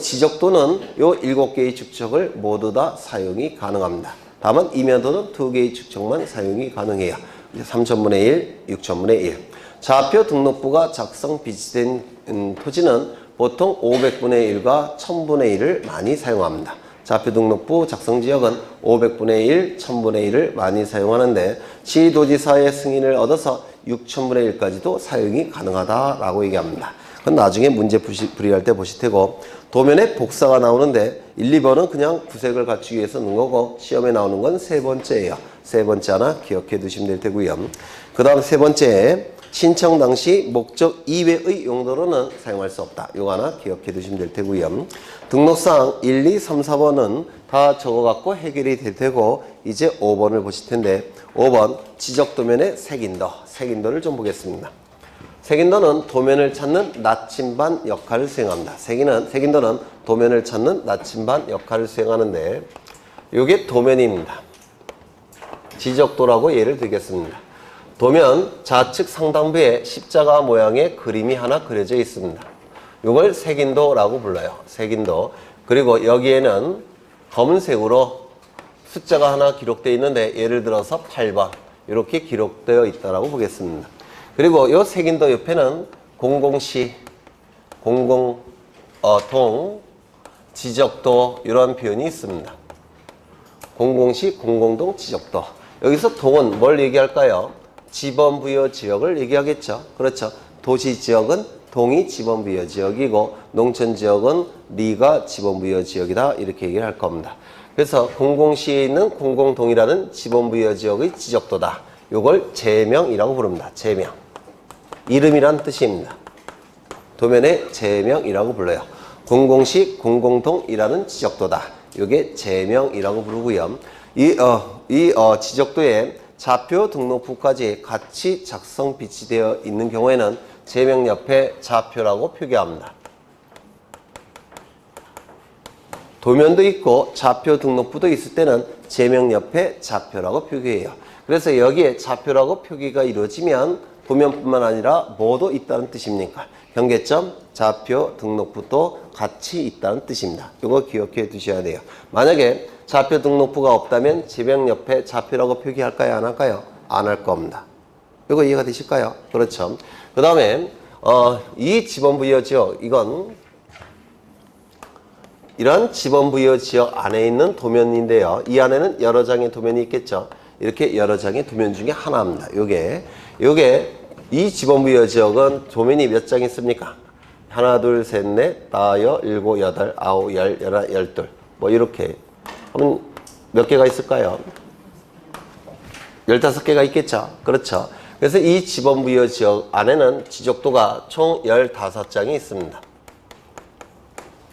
지적도는 요 7개의 축척을 모두 다 사용이 가능합니다. 다만 이면도는 2개의 축척만 사용이 가능해요. 3000분의 1, 6000분의 1 좌표 등록부가 작성 비치된 토지는 보통 500분의 1과 1000분의 1을 많이 사용합니다. 좌표 등록부 작성 지역은 500분의 1, 1000분의 1을 많이 사용하는데 시도지사의 승인을 얻어서 6000분의 1까지도 사용이 가능하다라고 얘기합니다. 그건 나중에 문제 풀이할 때 보실 테고 도면에 복사가 나오는데 1, 2번은 그냥 구색을 갖추기 위해서 넣은 거고 시험에 나오는 건 세 번째예요. 세 번째 하나 기억해 두시면 될 테고요. 그 다음 세 번째 신청 당시 목적 이외의 용도로는 사용할 수 없다. 이거 하나 기억해 두시면 될 테고요. 등록사항 1, 2, 3, 4번은 다 적어갖고 해결이 될 테고 이제 5번을 보실 텐데 5번 지적도면의 색인도를 좀 보겠습니다. 색인도는 도면을 찾는 나침반 역할을 수행합니다. 색인도는 도면을 찾는 나침반 역할을 수행하는데 이게 도면입니다. 지적도라고 예를 들겠습니다. 도면 좌측 상단부에 십자가 모양의 그림이 하나 그려져 있습니다. 이걸 색인도라고 불러요. 색인도. 그리고 여기에는 검은색으로 숫자가 하나 기록되어 있는데 예를 들어서 8번 이렇게 기록되어 있다고 보겠습니다. 그리고 이 색인도 옆에는 공공시, 공공동, 지적도 이런 표현이 있습니다. 공공시, 공공동, 지적도. 여기서 동은 뭘 얘기할까요? 지번부여 지역을 얘기하겠죠. 그렇죠. 도시지역은 동이 지번부여 지역이고 농촌지역은 리가 지번부여 지역이다 이렇게 얘기를 할 겁니다. 그래서 공공시에 있는 공공동이라는 지번부여 지역의 지적도다. 이걸 제명이라고 부릅니다. 제명. 이름이란 뜻입니다. 도면의 제명이라고 불러요. 공공시, 공공동이라는 지적도다. 이게 제명이라고 부르고요. 이 지적도에 좌표 등록부까지 같이 작성 비치되어 있는 경우에는 제명 옆에 좌표라고 표기합니다. 도면도 있고 좌표 등록부도 있을 때는 제명 옆에 좌표라고 표기해요. 그래서 여기에 좌표라고 표기가 이루어지면 도면뿐만 아니라 뭐도 있다는 뜻입니까? 경계점, 좌표, 등록부도 같이 있다는 뜻입니다. 이거 기억해 두셔야 돼요. 만약에 좌표 등록부가 없다면 제명 옆에 좌표라고 표기할까요? 안 할까요? 안 할 겁니다. 이거 이해가 되실까요? 그렇죠. 그 다음에 이 지번부여 지역 이건 이런 지번부여 지역 안에 있는 도면인데요. 이 안에는 여러 장의 도면이 있겠죠. 이렇게 여러 장의 도면 중에 하나입니다. 요게 이 지번부여 지역은 도면이 몇 장 있습니까? 하나, 둘, 셋, 넷, 다, 여, 일곱, 여덟, 아홉, 열, 열하, 열둘. 뭐 이렇게 하면 몇 개가 있을까요? 15개가 있겠죠. 그렇죠. 그래서 이 지번부여 지역 안에는 지적도가 총 15장이 있습니다.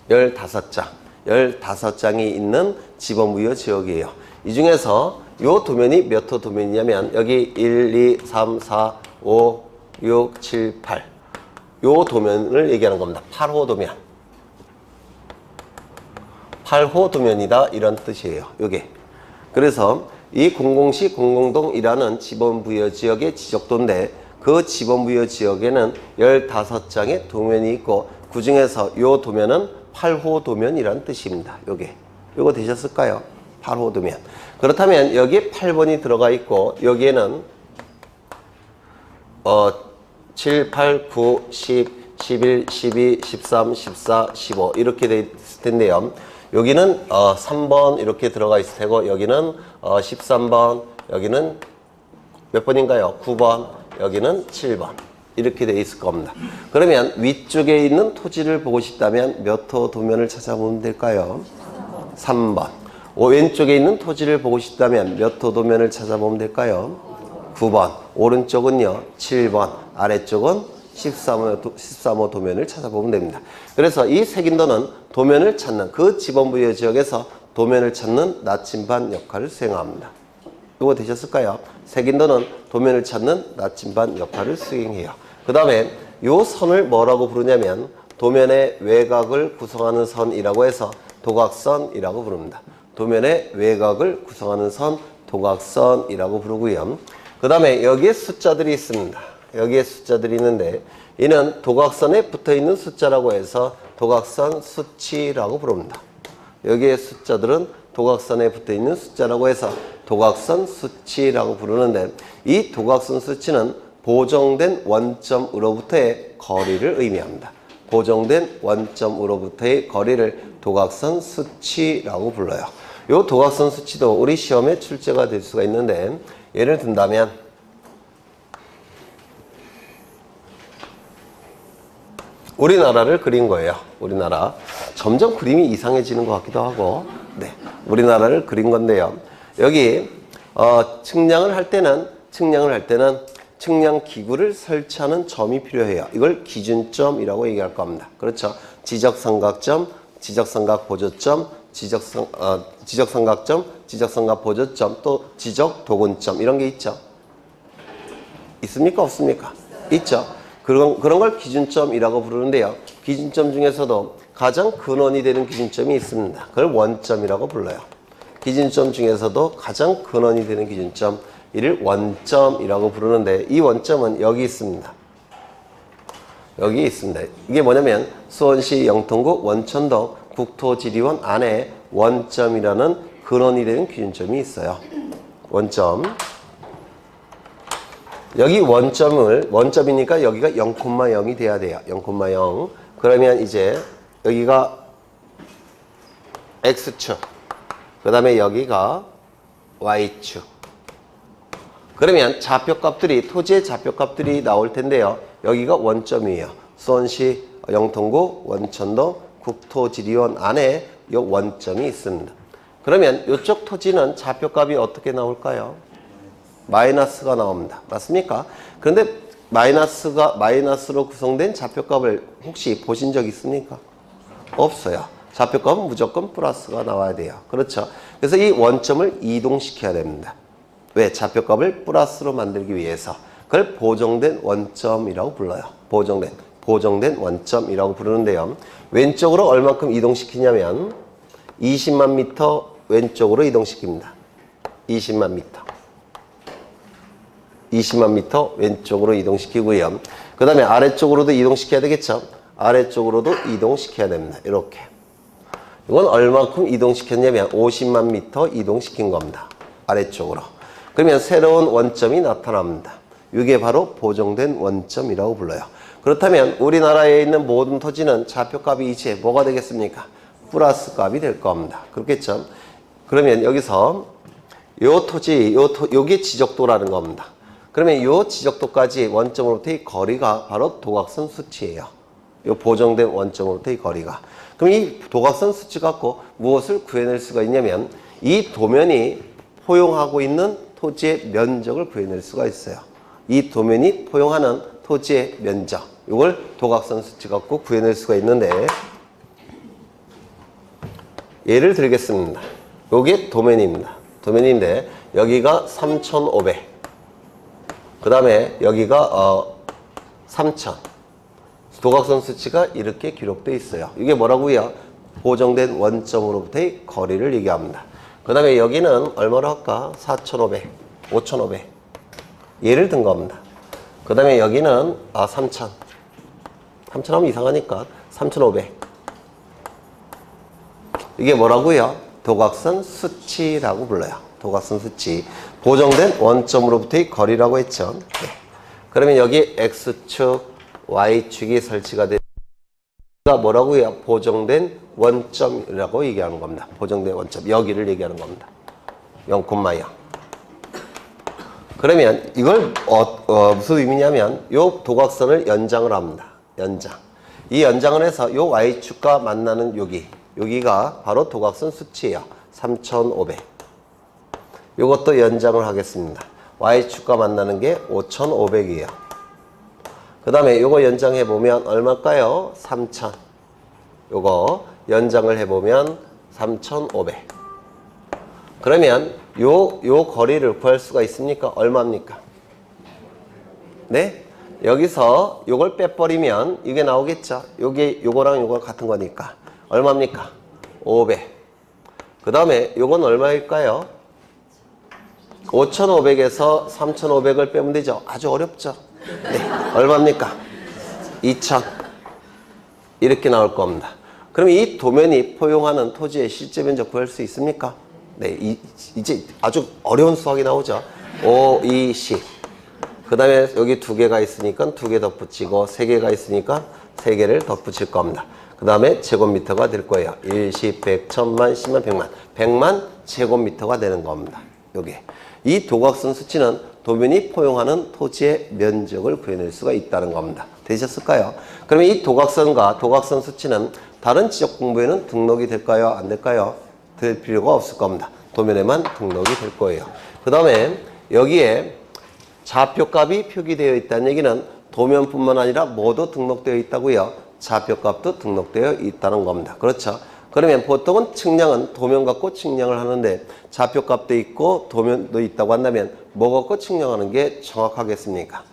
15장. 15장이 있는 지번부여 지역이에요. 이 중에서 요 도면이 몇 호 도면이냐면 여기 1, 2, 3, 4, 5, 6, 7, 8. 요 도면을 얘기하는 겁니다. 8호 도면. 8호 도면이다 이런 뜻이에요. 요게. 그래서 이 공공시 공공동이라는 지번부여 지역의 지적도인데 그 지번부여 지역에는 15장의 도면이 있고 그 중에서 요 도면은 8호 도면이란 뜻입니다. 요거 되셨을까요? 8호 도면. 그렇다면 여기에 8번이 들어가 있고 여기에는 7, 8, 9, 10, 11, 12, 13, 14, 15 이렇게 돼 있을 텐데요. 여기는 3번 이렇게 들어가 있을 테고 여기는 13번, 여기는 몇 번인가요? 9번, 여기는 7번 이렇게 돼 있을 겁니다. 그러면 위쪽에 있는 토지를 보고 싶다면 몇 호 도면을 찾아보면 될까요? 3번. 왼쪽에 있는 토지를 보고 싶다면 몇 호 도면을 찾아보면 될까요? 9번. 오른쪽은요 7번, 아래쪽은 13호 도면을 찾아보면 됩니다. 그래서 이 색인도는 도면을 찾는 그 지번부여 지역에서 도면을 찾는 나침반 역할을 수행합니다. 이거 되셨을까요? 색인도는 도면을 찾는 나침반 역할을 수행해요. 그 다음에 이 선을 뭐라고 부르냐면 도면의 외곽을 구성하는 선이라고 해서 도각선이라고 부릅니다. 도면의 외곽을 구성하는 선 도각선이라고 부르고요. 그 다음에 여기에 숫자들이 있습니다. 여기에 숫자들이 있는데 이는 도각선에 붙어있는 숫자라고 해서 도각선 수치라고 부릅니다. 여기에 숫자들은 도각선에 붙어있는 숫자라고 해서 도각선 수치라고 부르는데 이 도각선 수치는 보정된 원점으로부터의 거리를 의미합니다. 보정된 원점으로부터의 거리를 도각선 수치라고 불러요. 이 도각선 수치도 우리 시험에 출제가 될 수가 있는데 예를 든다면 우리나라를 그린 거예요. 우리나라. 점점 그림이 이상해지는 것 같기도 하고, 네, 우리나라를 그린 건데요. 여기 측량을 할 때는 측량 기구를 설치하는 점이 필요해요. 이걸 기준점이라고 얘기할 겁니다. 그렇죠? 지적삼각점, 지적삼각 보조점, 지적삼각점, 지적삼각 보조점, 또 지적도근점 이런 게 있죠. 있습니까? 없습니까? 있죠. 그런 걸 기준점이라고 부르는데요. 기준점 중에서도 가장 근원이 되는 기준점이 있습니다. 그걸 원점이라고 불러요. 기준점 중에서도 가장 근원이 되는 기준점, 이를 원점이라고 부르는데 이 원점은 여기 있습니다. 여기 있습니다. 이게 뭐냐면 수원시 영통구 원천동 국토지리원 안에 원점이라는 근원이 되는 기준점이 있어요. 원점. 여기 원점이니까 여기가 0,0이 돼야 돼요. 0,0. 그러면 이제 여기가 X축. 그 다음에 여기가 Y축. 그러면 좌표값들이, 토지의 좌표값들이 나올 텐데요. 여기가 원점이에요. 수원시 영통구 원천동 국토지리원 안에 이 원점이 있습니다. 그러면 이쪽 토지는 좌표값이 어떻게 나올까요? 마이너스가 나옵니다. 맞습니까? 그런데 마이너스로 구성된 좌표값을 혹시 보신 적 있습니까? 없어요. 좌표값은 무조건 플러스가 나와야 돼요. 그렇죠? 그래서 이 원점을 이동시켜야 됩니다. 왜? 좌표값을 플러스로 만들기 위해서. 그걸 보정된 원점이라고 불러요. 보정된 원점이라고 부르는데요. 왼쪽으로 얼마큼 이동시키냐면 20만 미터 왼쪽으로 이동시킵니다. 20만 미터. 20만 미터 왼쪽으로 이동시키고요. 그 다음에 아래쪽으로도 이동시켜야 되겠죠? 아래쪽으로도 이동시켜야 됩니다. 이렇게. 이건 얼마큼 이동시켰냐면 50만 미터 이동시킨 겁니다. 아래쪽으로. 그러면 새로운 원점이 나타납니다. 이게 바로 보정된 원점이라고 불러요. 그렇다면 우리나라에 있는 모든 토지는 좌표값이 이제 뭐가 되겠습니까? 플러스 값이 될 겁니다. 그렇겠죠? 그러면 여기서 요 토지, 요게 지적도라는 겁니다. 그러면 요 지적도까지 원점으로부터의 거리가 바로 도각선 수치예요. 요 보정된 원점으로부터의 거리가. 그럼 이 도각선 수치 갖고 무엇을 구해낼 수가 있냐면 이 도면이 포용하고 있는 토지의 면적을 구해낼 수가 있어요. 이 도면이 포용하는 토지의 면적, 이걸 도각선 수치 갖고 구해낼 수가 있는데 예를 들겠습니다. 요게 도면입니다. 도면인데 여기가 3,500, 그 다음에 여기가 3,000. 도각선 수치가 이렇게 기록되어 있어요. 이게 뭐라고요? 보정된 원점으로부터의 거리를 얘기합니다. 그 다음에 여기는 얼마로 할까? 4,500, 5,500. 예를 든 겁니다. 그 다음에 여기는 3,000. 3,000 하면 이상하니까 3,500. 이게 뭐라고요? 도각선 수치라고 불러요. 도각선 수치. 보정된 원점으로부터의 거리라고 했죠. 네. 그러면 여기 X축, Y축이 설치가 되니까 뭐라고요? 보정된 원점이라고 얘기하는 겁니다. 보정된 원점. 여기를 얘기하는 겁니다. 0,0. 그러면 이걸 무슨 의미냐면 요 도각선을 연장을 합니다. 연장. 이 연장을 해서 요 Y축과 만나는 여기가 바로 도각선 수치예요. 3,500. 요것도 연장을 하겠습니다. Y축과 만나는 게 5,500이에요. 그 다음에 요거 연장해 보면 얼마일까요? 3,000. 요거 연장을 해보면 3,500. 그러면 요 거리를 구할 수가 있습니까? 얼마입니까? 네? 여기서 요걸 빼버리면 이게 나오겠죠? 요거랑 요거 같은 거니까. 얼마입니까? 500. 그 다음에 요건 얼마일까요? 5,500에서 3,500을 빼면 되죠? 아주 어렵죠? 네. 얼마입니까? 2,000. 이렇게 나올 겁니다. 그럼 이 도면이 포용하는 토지의 실제 면적 구할 수 있습니까? 네. 이제 아주 어려운 수학이 나오죠? 5, 2, 10. 그 다음에 여기 2개가 있으니까 2개 덧붙이고 3개가 있으니까 3개를 덧붙일 겁니다. 그 다음에 제곱미터가 될 거예요. 1, 10, 100, 1000만, 10만, 100만. 100만 제곱미터가 되는 겁니다. 요게. 이 도각선 수치는 도면이 포용하는 토지의 면적을 구해낼 수가 있다는 겁니다. 되셨을까요? 그러면 이 도각선과 도각선 수치는 다른 지적 공부에는 등록이 될까요? 안 될까요? 될 필요가 없을 겁니다. 도면에만 등록이 될 거예요. 그 다음에 여기에 좌표값이 표기되어 있다는 얘기는 도면뿐만 아니라 모두 등록되어 있다고요. 좌표값도 등록되어 있다는 겁니다. 그렇죠? 그러면 보통은 측량은 도면 갖고 측량을 하는데 좌표값도 있고 도면도 있다고 한다면 뭐 갖고 측량하는 게 정확하겠습니까?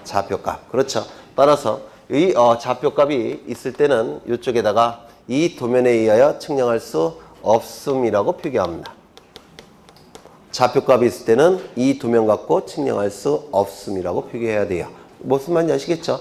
좌표값. 그렇죠? 따라서 이 좌표값이 있을 때는 이쪽에다가 이 도면에 의하여 측량할 수 없음이라고 표기합니다. 좌표값이 있을 때는 이 도면 갖고 측량할 수 없음이라고 표기해야 돼요. 무슨 말인지 아시겠죠?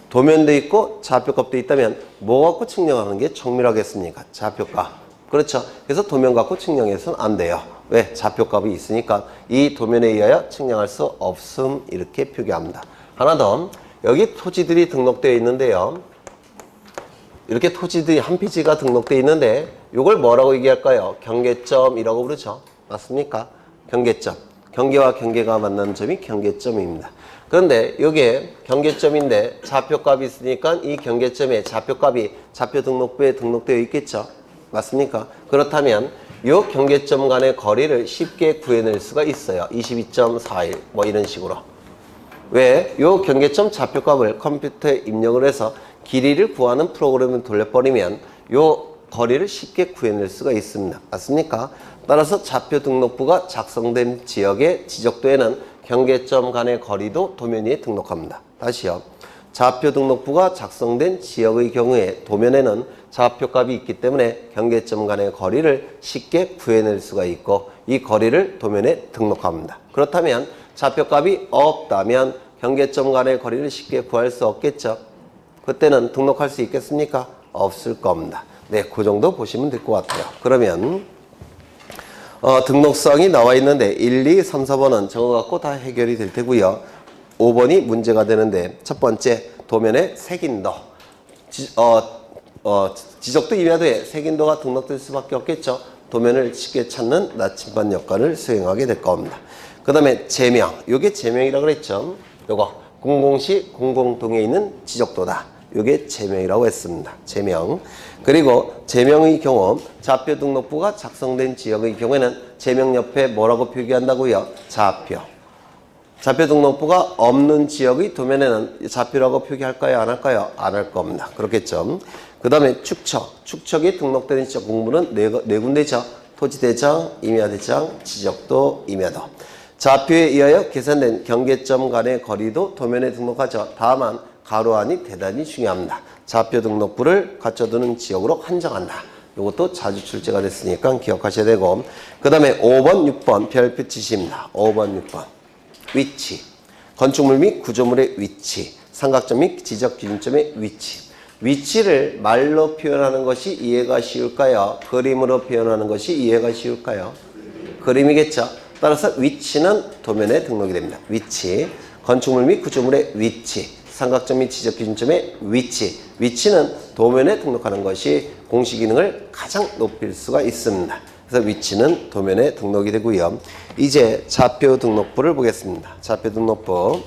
도면도 있고 좌표값도 있다면 뭐 갖고 측량하는 게 정밀하겠습니까? 좌표값. 그렇죠? 그래서 도면 갖고 측량해서는 안 돼요. 왜? 좌표값이 있으니까 이 도면에 의하여 측량할 수 없음 이렇게 표기합니다. 하나 더. 여기 토지들이 등록되어 있는데요. 이렇게 토지들이 한 피지가 등록되어 있는데 이걸 뭐라고 얘기할까요? 경계점이라고 부르죠. 맞습니까? 경계점. 경계와 경계가 만나는 점이 경계점입니다. 그런데 이게 경계점인데 좌표값이 있으니까 이 경계점에 좌표값이 좌표 등록부에 등록되어 있겠죠. 맞습니까? 그렇다면 이 경계점 간의 거리를 쉽게 구해낼 수가 있어요. 22.41 뭐 이런 식으로. 왜? 이 경계점 좌표값을 컴퓨터에 입력을 해서 길이를 구하는 프로그램을 돌려버리면 이 거리를 쉽게 구해낼 수가 있습니다. 맞습니까? 따라서 좌표 등록부가 작성된 지역의 지적도에는 경계점 간의 거리도 도면 위에 등록합니다. 다시요. 좌표 등록부가 작성된 지역의 경우에 도면에는 좌표값이 있기 때문에 경계점 간의 거리를 쉽게 구해낼 수가 있고 이 거리를 도면에 등록합니다. 그렇다면 좌표값이 없다면 경계점 간의 거리를 쉽게 구할 수 없겠죠. 그때는 등록할 수 있겠습니까? 없을 겁니다. 네, 그 정도 보시면 될 것 같아요. 그러면 등록사항이 나와 있는데 1, 2, 3, 4번은 적어갖고 다 해결이 될 테고요. 5번이 문제가 되는데 첫 번째 도면의 색인도 지적도 이하도에 색인도가 등록될 수밖에 없겠죠. 도면을 쉽게 찾는 나침반 역할을 수행하게 될 겁니다. 그 다음에 제명, 요게 제명이라고 그랬죠. 요거 공공시 공공동에 있는 지적도다. 이게 제명이라고 했습니다. 제명. 그리고 제명의 경우 좌표 등록부가 작성된 지역의 경우에는 제명 옆에 뭐라고 표기한다고요? 좌표. 좌표 등록부가 없는 지역의 도면에는 좌표라고 표기할까요? 안 할까요? 안 할 겁니다. 그렇겠죠. 그 다음에 축척. 축척이 등록되는 지적 공부는 네 군데죠. 토지대장, 임야대장, 지적도, 임야도. 좌표에 의하여 계산된 경계점 간의 거리도 도면에 등록하죠. 다만 가로 안이 대단히 중요합니다. 좌표 등록부를 갖춰두는 지역으로 한정한다. 이것도 자주 출제가 됐으니까 기억하셔야 되고, 그 다음에 5번, 6번 별표 지시입니다. 5번, 6번. 위치. 건축물 및 구조물의 위치. 삼각점 및 지적 기준점의 위치. 위치를 말로 표현하는 것이 이해가 쉬울까요? 그림으로 표현하는 것이 이해가 쉬울까요? 그림이겠죠. 따라서 위치는 도면에 등록이 됩니다. 위치. 건축물 및 구조물의 위치. 삼각점 및 지적 기준점의 위치. 위치는 도면에 등록하는 것이 공시 기능을 가장 높일 수가 있습니다. 그래서 위치는 도면에 등록이 되고요. 이제 좌표 등록부를 보겠습니다. 좌표 등록부.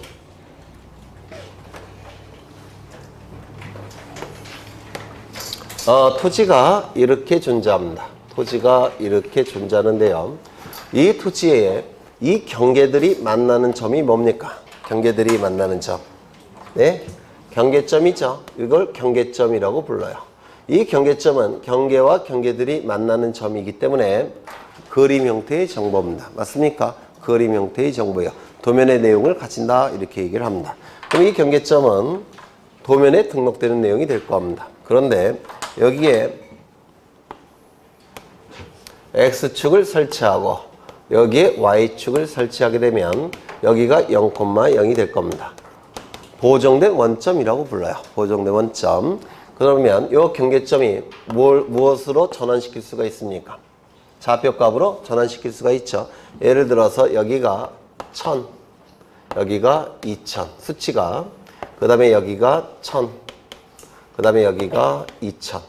토지가 이렇게 존재합니다. 토지가 이렇게 존재하는데요. 이 토지에 이 경계들이 만나는 점이 뭡니까? 경계들이 만나는 점. 네? 경계점이죠. 이걸 경계점이라고 불러요. 이 경계점은 경계와 경계들이 만나는 점이기 때문에 그림 형태의 정보입니다. 맞습니까? 그림 형태의 정보예요. 도면의 내용을 갖춘다 이렇게 얘기를 합니다. 그럼 이 경계점은 도면에 등록되는 내용이 될 겁니다. 그런데 여기에 X축을 설치하고 여기에 Y축을 설치하게 되면 여기가 0,0이 될 겁니다. 보정된 원점이라고 불러요. 보정된 원점. 그러면 이 경계점이 무엇으로 전환시킬 수가 있습니까? 좌표값으로 전환시킬 수가 있죠. 예를 들어서 여기가 1000, 여기가 2000, 수치가. 그 다음에 여기가 1000, 그 다음에 여기가 2000.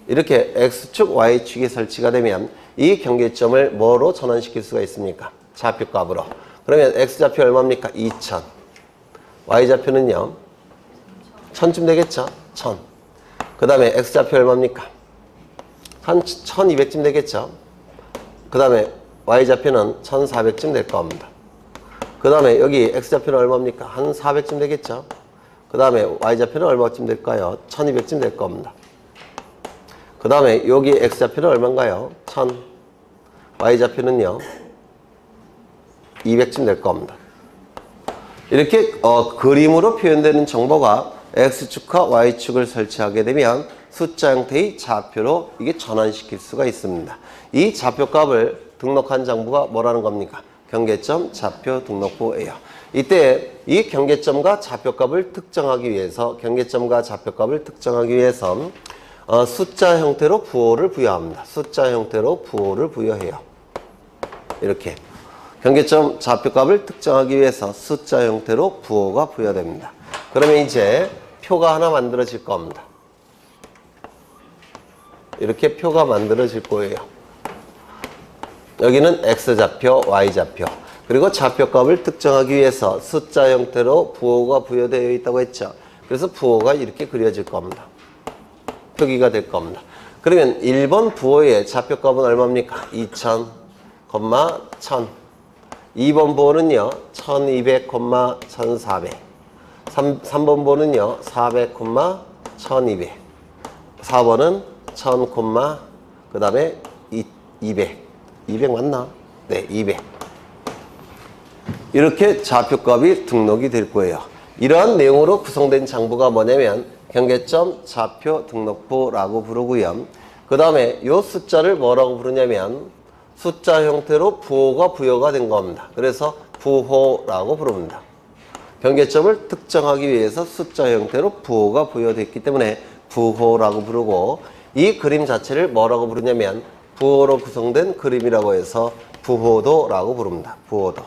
이렇게 X축, Y축이 설치가 되면 이 경계점을 뭐로 전환시킬 수가 있습니까? 좌표값으로. 그러면 X좌표 얼마입니까? 2000. Y좌표는요? 1000쯤 되겠죠? 1000. 그 다음에 X좌표 얼마입니까? 한 1200쯤 되겠죠? 그 다음에 Y좌표는 1400쯤 될 겁니다. 그 다음에 여기 X좌표는 얼마입니까? 한 400쯤 되겠죠? 그 다음에 Y좌표는 얼마쯤 될까요? 1200쯤 될 겁니다. 그 다음에 여기 X좌표는 얼마인가요? 1000. Y좌표는요? 200쯤 될 겁니다. 이렇게 그림으로 표현되는 정보가 X축과 Y축을 설치하게 되면 숫자 형태의 좌표로 이게 전환시킬 수가 있습니다. 이 좌표값을 등록한 장부가 뭐라는 겁니까? 경계점 좌표 등록부예요. 이때 이 경계점과 좌표값을 특정하기 위해서 숫자 형태로 부호를 부여합니다. 숫자 형태로 부호를 부여해요. 이렇게 경계점 좌표값을 특정하기 위해서 숫자 형태로 부호가 부여됩니다. 그러면 이제 표가 하나 만들어질 겁니다. 이렇게 표가 만들어질 거예요. 여기는 X좌표, Y좌표. 그리고 좌표값을 특정하기 위해서 숫자 형태로 부호가 부여되어 있다고 했죠. 그래서 부호가 이렇게 그려질 겁니다. 표기가 될 겁니다. 그러면 1번 부호의 좌표값은 얼마입니까? 2000, 1000. 2번 부호는요, 1200, 1400. 3번 부호는요, 400, 1200. 4번은 1000, 그 다음에 200. 200 맞나? 네, 200. 이렇게 좌표값이 등록이 될 거예요. 이러한 내용으로 구성된 장부가 뭐냐면 경계점 좌표 등록부라고 부르고요. 그 다음에 이 숫자를 뭐라고 부르냐면 숫자 형태로 부호가 부여가 된 겁니다. 그래서 부호라고 부릅니다. 경계점을 특정하기 위해서 숫자 형태로 부호가 부여됐기 때문에 부호라고 부르고, 이 그림 자체를 뭐라고 부르냐면 부호로 구성된 그림이라고 해서 부호도라고 부릅니다. 부호도.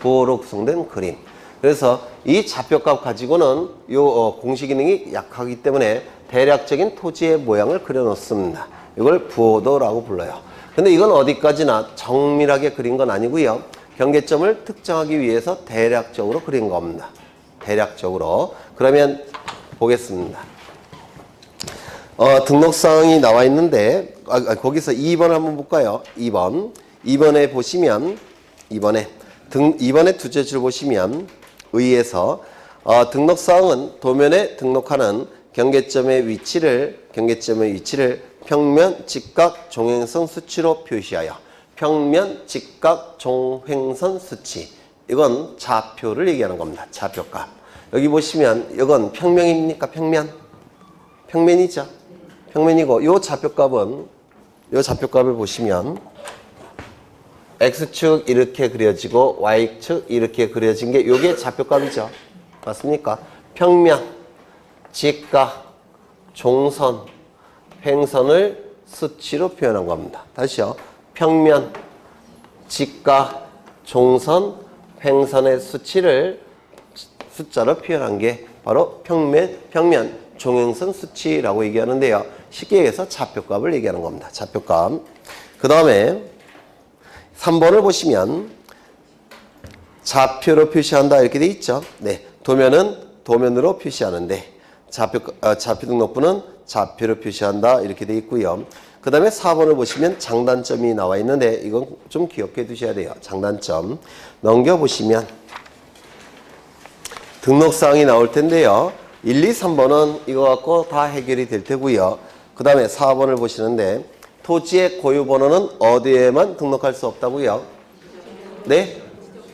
부호로 구성된 그림. 그래서 이 좌표값 가지고는 공시 기능이 약하기 때문에 대략적인 토지의 모양을 그려 놓습니다. 이걸 부호도라고 불러요. 근데 이건 어디까지나 정밀하게 그린 건 아니고요. 경계점을 특정하기 위해서 대략적으로 그린 겁니다. 대략적으로. 그러면 보겠습니다. 등록사항이 나와 있는데 거기서 2번 한번 볼까요? 2번에 보시면 2번의 두 줄을 보시면 의에서 등록사항은 도면에 등록하는 경계점의 위치를 평면, 직각, 종횡선 수치로 표시하여 평면, 직각, 종횡선 수치 이건 좌표를 얘기하는 겁니다. 좌표값. 여기 보시면 이건 평면입니까? 평면이죠. 평면이고 요 좌표값을 보시면 X축 이렇게 그려지고 Y축 이렇게 그려진 게 요게 좌표값이죠. 맞습니까? 평면, 직각, 종선, 횡선을 수치로 표현한 겁니다. 다시요. 평면, 직각, 종선, 횡선의 수치를 숫자로 표현한 게 바로 평면, 종횡선 수치라고 얘기하는데요. 쉽게 얘기해서 좌표값을 얘기하는 겁니다. 좌표값. 그 다음에 3번을 보시면 좌표로 표시한다 이렇게 돼 있죠. 네, 도면은 도면으로 표시하는데 좌표 등록부는 좌표로 표시한다 이렇게 돼 있고요. 그 다음에 4번을 보시면 장단점이 나와 있는데 이건 좀 기억해 두셔야 돼요. 장단점 넘겨보시면 등록사항이 나올 텐데요. 1, 2, 3번은 이거 갖고 다 해결이 될 테고요. 그 다음에 4번을 보시는데 토지의 고유번호는 어디에만 등록할 수 없다고요? 네?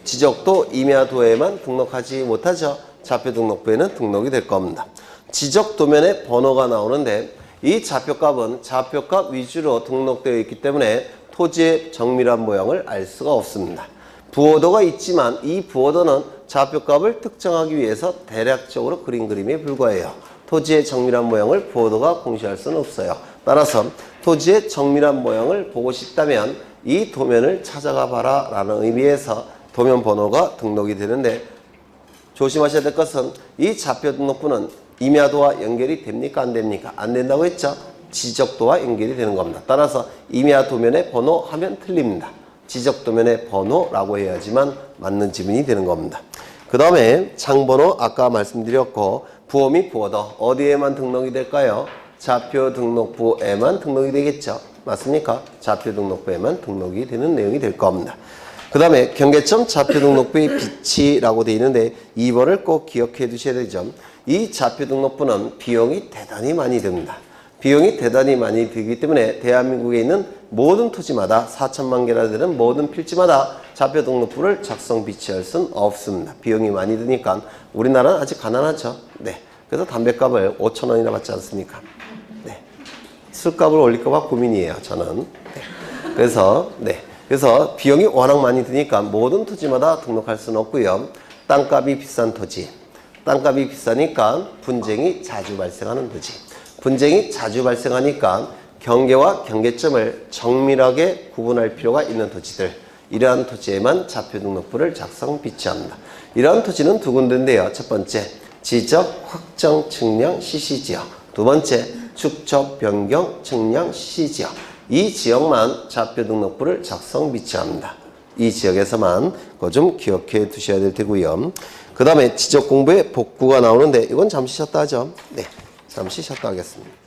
지적도 임야도에만 등록하지 못하죠. 좌표 등록부에는 등록이 될 겁니다. 지적 도면에 번호가 나오는데 이 좌표값은 좌표값 위주로 등록되어 있기 때문에 토지의 정밀한 모형을 알 수가 없습니다. 부호도가 있지만 이 부호도는 좌표값을 특정하기 위해서 대략적으로 그린 그림에 불과해요. 토지의 정밀한 모형을 부호도가 공시할 수는 없어요. 따라서 토지의 정밀한 모형을 보고 싶다면 이 도면을 찾아가 봐라 라는 의미에서 도면 번호가 등록이 되는데 조심하셔야 될 것은 이 좌표 등록부는 임야도와 연결이 됩니까? 안 됩니까? 안 된다고 했죠? 지적도와 연결이 되는 겁니다. 따라서 임야 도면의 번호 하면 틀립니다. 지적 도면의 번호라고 해야지만 맞는 지문이 되는 겁니다. 그 다음에 창번호 아까 말씀드렸고 부호 및 부호도 어디에만 등록이 될까요? 좌표 등록부에만 등록이 되겠죠. 맞습니까? 좌표 등록부에만 등록이 되는 내용이 될 겁니다. 그 다음에 경계점 좌표 등록부의 비치라고 되어 있는데 2번을 꼭 기억해 두셔야 되죠. 이 좌표 등록부는 비용이 대단히 많이 듭니다. 비용이 대단히 많이 들기 때문에 대한민국에 있는 모든 토지마다 4천만 개나 되는 모든 필지마다 좌표 등록부를 작성 비치할 수는 없습니다. 비용이 많이 드니까 우리나라는 아직 가난하죠. 네. 그래서 담배값을 5천 원이나 받지 않습니까? 네. 술값을 올릴까 봐 고민이에요. 저는. 네. 그래서 비용이 워낙 많이 드니까 모든 토지마다 등록할 수는 없고요. 땅값이 비싼 토지. 땅값이 비싸니까 분쟁이 자주 발생하는 토지. 분쟁이 자주 발생하니까 경계와 경계점을 정밀하게 구분할 필요가 있는 토지들. 이러한 토지에만 좌표 등록부를 작성 비치합니다. 이러한 토지는 두 군데인데요. 첫 번째, 지적, 확정, 측량, 시시지역. 두 번째, 축적, 변경, 측량, 시시지역. 이 지역만 좌표 등록부를 작성 비치합니다. 이 지역에서만 그거 좀 기억해 두셔야 될 테고요. 그 다음에 지적 공부에 복구가 나오는데 이건 잠시 쉬었다 하죠. 네, 잠시 쉬었다 하겠습니다.